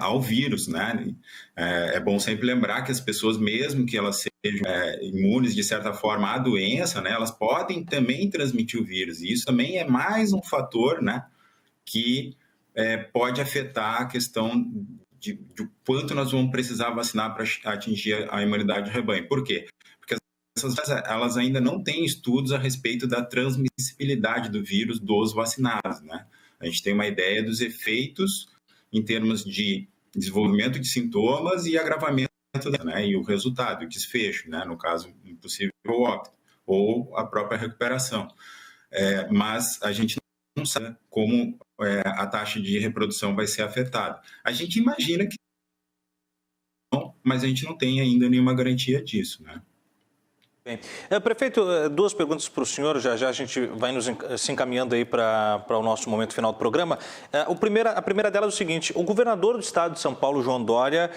ao vírus, né? É bom sempre lembrar que as pessoas, mesmo que elas sejam imunes de certa forma à doença, né, elas podem também transmitir o vírus, e isso também é mais um fator, né, que pode afetar a questão de quanto nós vamos precisar vacinar para atingir a imunidade de rebanho. Por quê? Porque elas ainda não têm estudos a respeito da transmissibilidade do vírus dos vacinados, né? A gente tem uma ideia dos efeitos em termos de desenvolvimento de sintomas e agravamento, né, e o resultado, o desfecho, né, no caso, um possível óbito, ou a própria recuperação. Mas a gente não sabe como a taxa de reprodução vai ser afetada. A gente imagina que não, mas a gente não tem ainda nenhuma garantia disso, né? Bem, prefeito, 2 perguntas para o senhor, já a gente vai se encaminhando aí para o nosso momento final do programa. A primeira delas é o seguinte: o governador do estado de São Paulo, João Dória,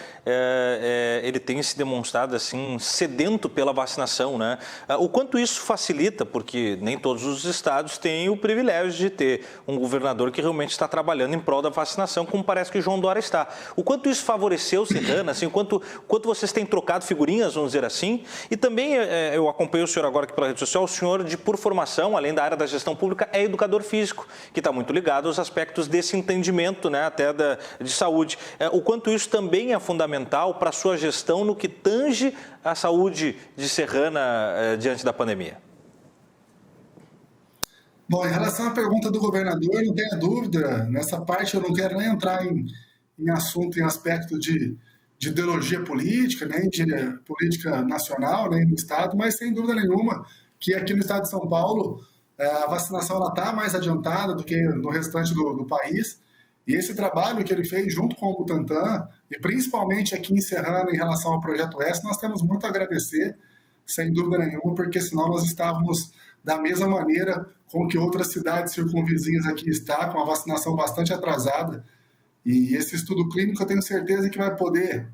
ele tem se demonstrado assim sedento pela vacinação, né? O quanto isso facilita, porque nem todos os estados têm o privilégio de ter um governador que realmente está trabalhando em prol da vacinação, como parece que o João Dória está. O quanto isso favoreceu Serrana, assim, quanto vocês têm trocado figurinhas, vamos dizer assim, e também eu acompanho o senhor agora aqui pela rede social, o senhor por formação, além da área da gestão pública, é educador físico, que está muito ligado aos aspectos desse entendimento, né, até de saúde. O quanto isso também é fundamental para a sua gestão no que tange a saúde de Serrana diante da pandemia? Bom, em relação à pergunta do governador, não tenha dúvida, nessa parte eu não quero nem entrar em assunto, em aspecto de ideologia política, nem de política nacional, nem do Estado, mas sem dúvida nenhuma que aqui no Estado de São Paulo a vacinação está mais adiantada do que no restante do país, e esse trabalho que ele fez junto com o Butantan, e principalmente aqui em Serrana em relação ao Projeto S, nós temos muito a agradecer, sem dúvida nenhuma, porque senão nós estávamos da mesma maneira com que outras cidades circunvizinhas aqui estão, com a vacinação bastante atrasada. E esse estudo clínico eu tenho certeza que vai poder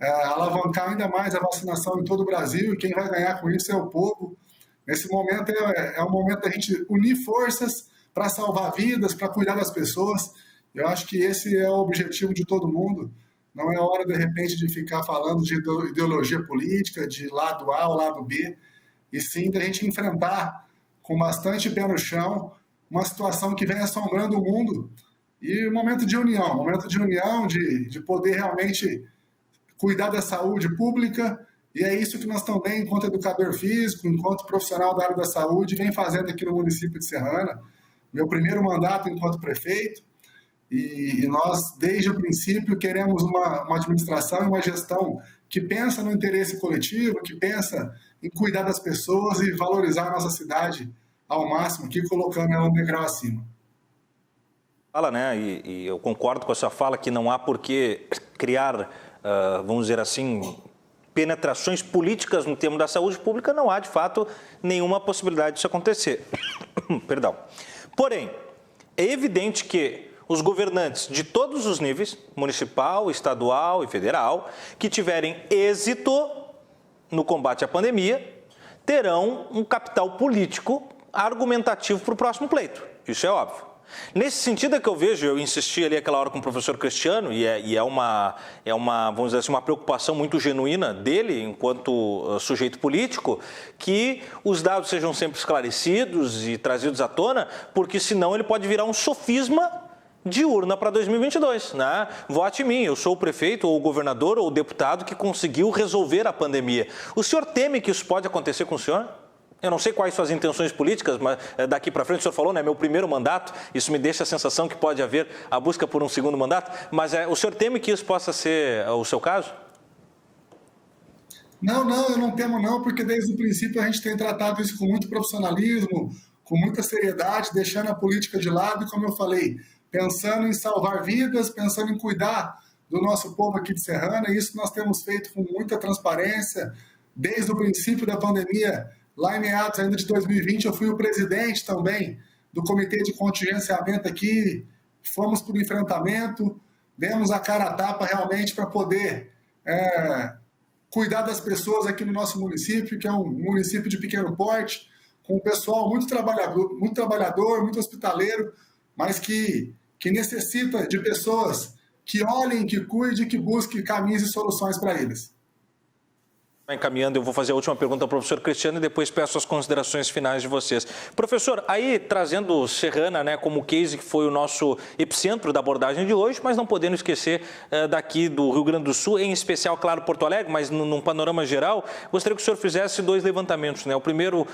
alavancar ainda mais a vacinação em todo o Brasil, e quem vai ganhar com isso é o povo. Nesse momento é um momento da gente unir forças para salvar vidas, para cuidar das pessoas. Eu acho que esse é o objetivo de todo mundo. Não é hora, de repente, de ficar falando de ideologia política, de lado A ou lado B, e sim da gente enfrentar com bastante pé no chão uma situação que vem assombrando o mundo. E um momento de união, de poder realmente cuidar da saúde pública, e é isso que nós também, enquanto educador físico, enquanto profissional da área da saúde, vem fazendo aqui no município de Serrana. Meu primeiro mandato enquanto prefeito, e nós, desde o princípio, queremos uma administração e uma gestão que pensa no interesse coletivo, que pensa em cuidar das pessoas e valorizar a nossa cidade ao máximo, aqui colocando ela um degrau acima. Fala, né? E eu concordo com a sua fala que não há por que criar, vamos dizer assim, penetrações políticas no tema da saúde pública. Não há, de fato, nenhuma possibilidade disso acontecer. Perdão. Porém, é evidente que os governantes de todos os níveis, municipal, estadual e federal, que tiverem êxito no combate à pandemia, terão um capital político argumentativo para o próximo pleito. Isso é óbvio. Nesse sentido é que eu vejo, eu insisti ali aquela hora com o professor Cristiano, e é uma, vamos dizer assim, uma preocupação muito genuína dele, enquanto sujeito político, que os dados sejam sempre esclarecidos e trazidos à tona, porque senão ele pode virar um sofisma de urna para 2022, né? Vote em mim, eu sou o prefeito, ou o governador, ou o deputado que conseguiu resolver a pandemia. O senhor teme que isso pode acontecer com o senhor? Eu não sei quais suas intenções políticas, mas daqui para frente o senhor falou, né, meu primeiro mandato, isso me deixa a sensação que pode haver a busca por um segundo mandato, mas o senhor teme que isso possa ser o seu caso? Não, eu não temo não, porque desde o princípio a gente tem tratado isso com muito profissionalismo, com muita seriedade, deixando a política de lado e, como eu falei, pensando em salvar vidas, pensando em cuidar do nosso povo aqui de Serrana, e isso nós temos feito com muita transparência, desde o princípio da pandemia. Lá em meados ainda de 2020, eu fui o presidente também do comitê de contingenciamento aqui, fomos para o enfrentamento, demos a cara a tapa realmente para poder cuidar das pessoas aqui no nosso município, que é um município de pequeno porte, com um pessoal muito trabalhador, muito hospitaleiro, mas que necessita de pessoas que olhem, que cuidem, que busquem caminhos e soluções para eles. Encaminhando, eu vou fazer a última pergunta ao professor Cristiano e depois peço as considerações finais de vocês. Professor, aí trazendo Serrana, né, como case que foi o nosso epicentro da abordagem de hoje, mas não podendo esquecer daqui do Rio Grande do Sul, em especial, claro, Porto Alegre, mas num panorama geral, gostaria que o senhor fizesse 2 levantamentos, né? O primeiro,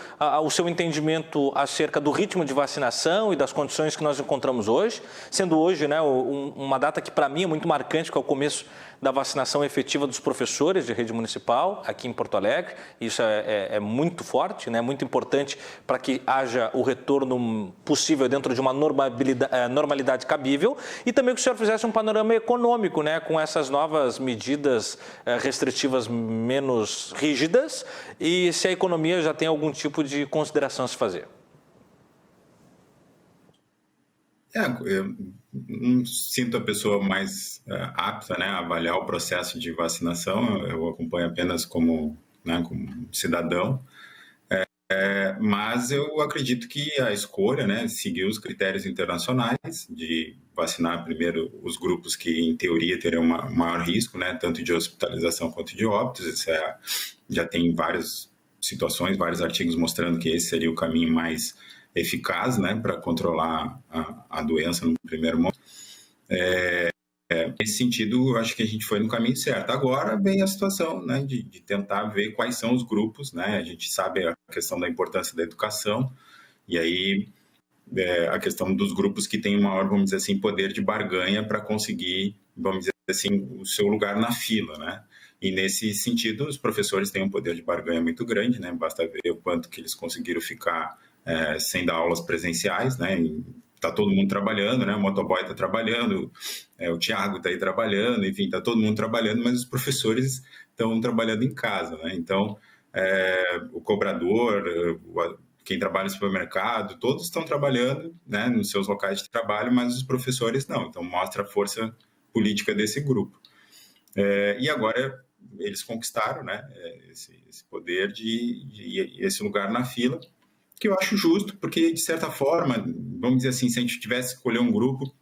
o seu entendimento acerca do ritmo de vacinação e das condições que nós encontramos hoje, sendo hoje, né, uma data que para mim é muito marcante, que é o começo da vacinação efetiva dos professores de rede municipal aqui em Porto Alegre. Isso é muito forte, né? Muito importante para que haja o retorno possível dentro de uma normalidade cabível. E também que o senhor fizesse um panorama econômico, né? Com essas novas medidas restritivas menos rígidas e se a economia já tem algum tipo de consideração a se fazer. Eu não sinto a pessoa mais apta, né, a avaliar o processo de vacinação. Eu acompanho apenas como cidadão. Mas eu acredito que a escolha, né, seguir os critérios internacionais de vacinar primeiro os grupos que, em teoria, teriam maior risco, né, tanto de hospitalização quanto de óbitos. Isso já tem várias situações, vários artigos mostrando que esse seria o caminho mais eficaz, né, para controlar a doença no primeiro momento. Nesse sentido, eu acho que a gente foi no caminho certo. Agora vem a situação, né, de tentar ver quais são os grupos, né? A gente sabe a questão da importância da educação, e aí a questão dos grupos que têm maior, vamos dizer assim, poder de barganha para conseguir, vamos dizer assim, o seu lugar na fila, né? E nesse sentido, os professores têm um poder de barganha muito grande, né? Basta ver o quanto que eles conseguiram ficar sem dar aulas presenciais, né? Está todo mundo trabalhando, né? O motoboy está trabalhando, o Thiago está aí trabalhando, enfim, está todo mundo trabalhando, mas os professores estão trabalhando em casa, né? Então, o cobrador, quem trabalha no supermercado, todos estão trabalhando, né, nos seus locais de trabalho, mas os professores não. Então, mostra a força política desse grupo. E agora eles conquistaram, né, esse poder de esse lugar na fila, que eu acho justo, porque, de certa forma, vamos dizer assim, se a gente tivesse que escolher um grupo,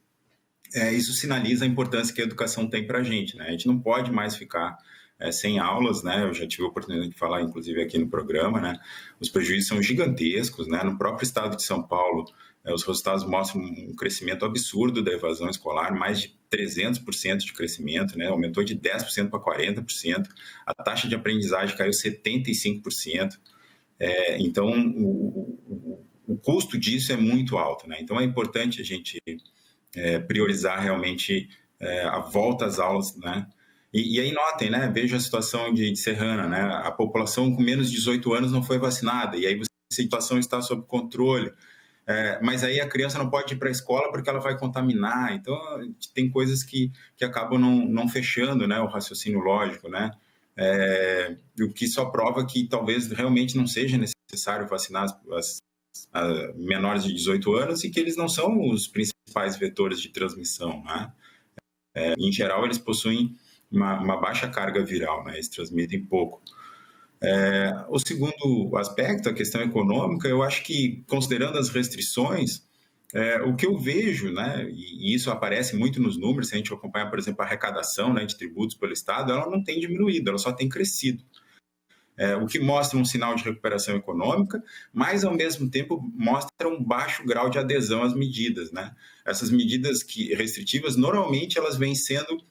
isso sinaliza a importância que a educação tem para a gente, né? A gente não pode mais ficar sem aulas, né? Eu já tive a oportunidade de falar, inclusive, aqui no programa, né? Os prejuízos são gigantescos, né? No próprio estado de São Paulo, os resultados mostram um crescimento absurdo da evasão escolar, mais de 300% de crescimento, né? Aumentou de 10% para 40%, a taxa de aprendizagem caiu 75%. Então, o custo disso é muito alto, né? Então, é importante a gente priorizar realmente a volta às aulas, né? E aí notem, né? Veja a situação de Serrana, né? A população com menos de 18 anos não foi vacinada, e aí a situação está sob controle. Mas aí a criança não pode ir para a escola porque ela vai contaminar. Então, tem coisas que acabam não fechando, né, o raciocínio lógico, né? O que só prova que talvez realmente não seja necessário vacinar as menores de 18 anos e que eles não são os principais vetores de transmissão, né? Em geral, eles possuem uma baixa carga viral, né? Eles transmitem pouco. O segundo aspecto, a questão econômica, eu acho que, considerando as restrições, O que eu vejo, né, e isso aparece muito nos números, se a gente acompanhar, por exemplo, a arrecadação, né, de tributos pelo Estado, ela não tem diminuído, ela só tem crescido. O que mostra um sinal de recuperação econômica, mas, ao mesmo tempo, mostra um baixo grau de adesão às medidas, né? Essas medidas restritivas, normalmente, elas vêm sendo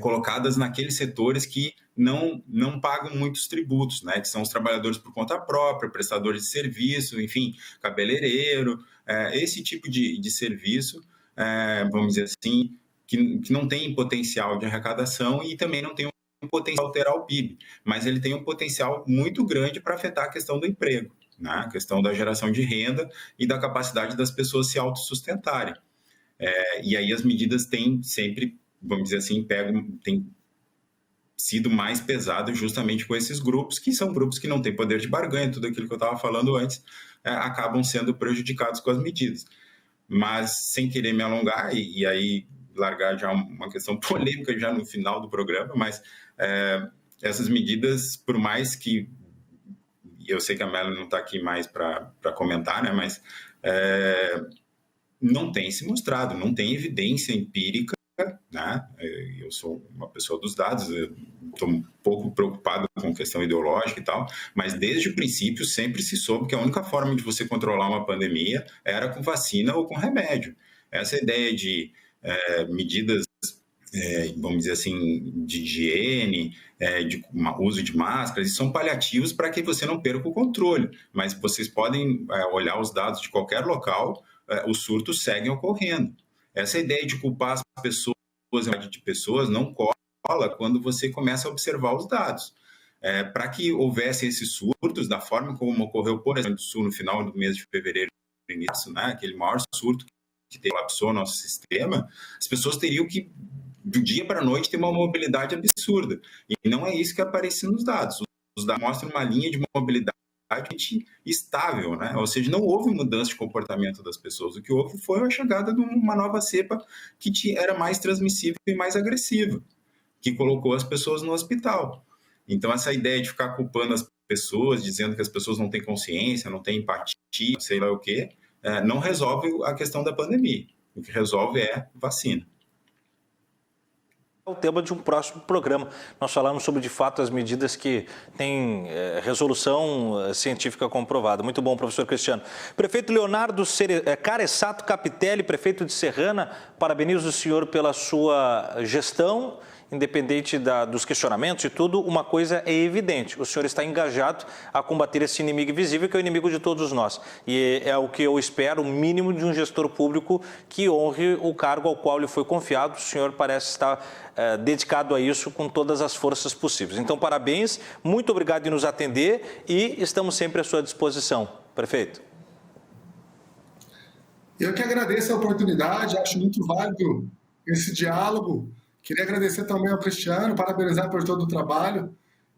colocadas naqueles setores que não pagam muitos tributos, né? Que são os trabalhadores por conta própria, prestadores de serviço, enfim, cabeleireiro, esse tipo de serviço, vamos dizer assim, que não tem potencial de arrecadação e também não tem um potencial de alterar o PIB, mas ele tem um potencial muito grande para afetar a questão do emprego, né? A questão da geração de renda e da capacidade das pessoas se autossustentarem. E aí as medidas têm sempre, vamos dizer assim, têm sido mais pesadas justamente com esses grupos, que são grupos que não têm poder de barganha, tudo aquilo que eu estava falando antes, acabam sendo prejudicados com as medidas. Mas, sem querer me alongar, e aí largar já uma questão polêmica já no final do programa, mas essas medidas, por mais que, eu sei que a Melanie não está aqui mais para comentar, né, mas não tem se mostrado, não tem evidência empírica, né? Eu sou uma pessoa dos dados, estou um pouco preocupado com a questão ideológica e tal, mas desde o princípio sempre se soube que a única forma de você controlar uma pandemia era com vacina ou com remédio. Essa ideia de medidas, vamos dizer assim, de higiene, de uso de máscaras, são paliativos para que você não perca o controle, mas vocês podem olhar os dados de qualquer local, os surtos seguem ocorrendo. Essa ideia de culpar as pessoas não cola quando você começa a observar os dados. Para que houvesse esses surtos, da forma como ocorreu, por exemplo, no Sul, no final do mês de fevereiro, início, né, aquele maior surto que colapsou o nosso sistema, as pessoas teriam que, do dia para a noite, ter uma mobilidade absurda. E não é isso que aparece nos dados. Os dados mostram uma linha de mobilidade estável, né? Ou seja, não houve mudança de comportamento das pessoas. O que houve foi a chegada de uma nova cepa que era mais transmissível e mais agressiva, que colocou as pessoas no hospital. Então, essa ideia de ficar culpando as pessoas, dizendo que as pessoas não têm consciência, não têm empatia, sei lá o quê, não resolve a questão da pandemia. O que resolve é vacina. O tema de um próximo programa. Nós falamos sobre, de fato, as medidas que têm resolução científica comprovada. Muito bom, professor Cristiano. Prefeito Leonardo Caressato Capitelli, prefeito de Serrana, parabenizo o senhor pela sua gestão, independente dos questionamentos e tudo. Uma coisa é evidente, o senhor está engajado a combater esse inimigo invisível, que é o inimigo de todos nós. E é o que eu espero, o mínimo de um gestor público que honre o cargo ao qual lhe foi confiado. O senhor parece estar dedicado a isso com todas as forças possíveis. Então, parabéns, muito obrigado em nos atender e estamos sempre à sua disposição. Prefeito. Eu que agradeço a oportunidade, acho muito válido esse diálogo. Queria agradecer também ao Cristiano, parabenizar por todo o trabalho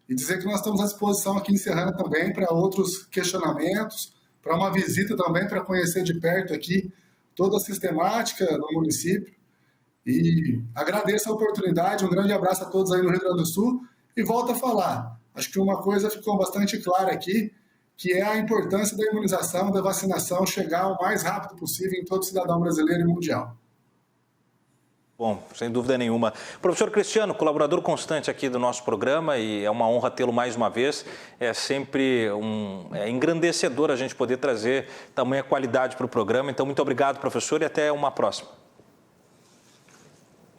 e dizer que nós estamos à disposição aqui em Serrana também para outros questionamentos, para uma visita também, para conhecer de perto aqui toda a sistemática no município. E agradeço a oportunidade, um grande abraço a todos aí no Rio Grande do Sul e volto a falar. Acho que uma coisa ficou bastante clara aqui, que é a importância da imunização, da vacinação chegar o mais rápido possível em todo cidadão brasileiro e mundial. Bom, sem dúvida nenhuma. Professor Cristiano, colaborador constante aqui do nosso programa, e é uma honra tê-lo mais uma vez. É sempre engrandecedor a gente poder trazer tamanha qualidade para o programa. Então, muito obrigado, professor, e até uma próxima.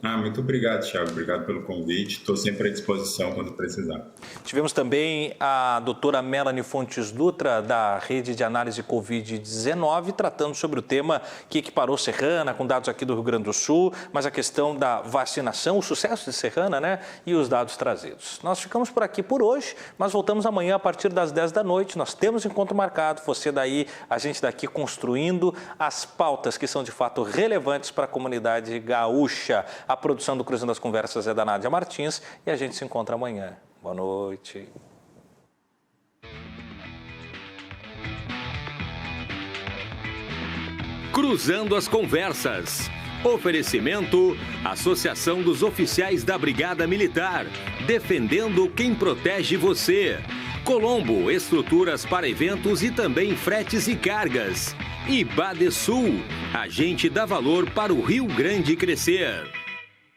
Muito obrigado, Thiago. Obrigado pelo convite. Estou sempre à disposição quando precisar. Tivemos também a doutora Melanie Fontes Dutra, da Rede de Análise Covid-19, tratando sobre o tema que equiparou Serrana, com dados aqui do Rio Grande do Sul, mas a questão da vacinação, o sucesso de Serrana, né, e os dados trazidos. Nós ficamos por aqui por hoje, mas voltamos amanhã a partir das 10 da noite. Nós temos encontro marcado, você daí, a gente daqui construindo as pautas que são de fato relevantes para a comunidade gaúcha. A produção do Cruzando as Conversas é da Nádia Martins e a gente se encontra amanhã. Boa noite. Cruzando as Conversas. Oferecimento: Associação dos Oficiais da Brigada Militar. Defendendo quem protege você. Colombo, estruturas para eventos e também fretes e cargas. E Badesul, a gente dá valor para o Rio Grande crescer.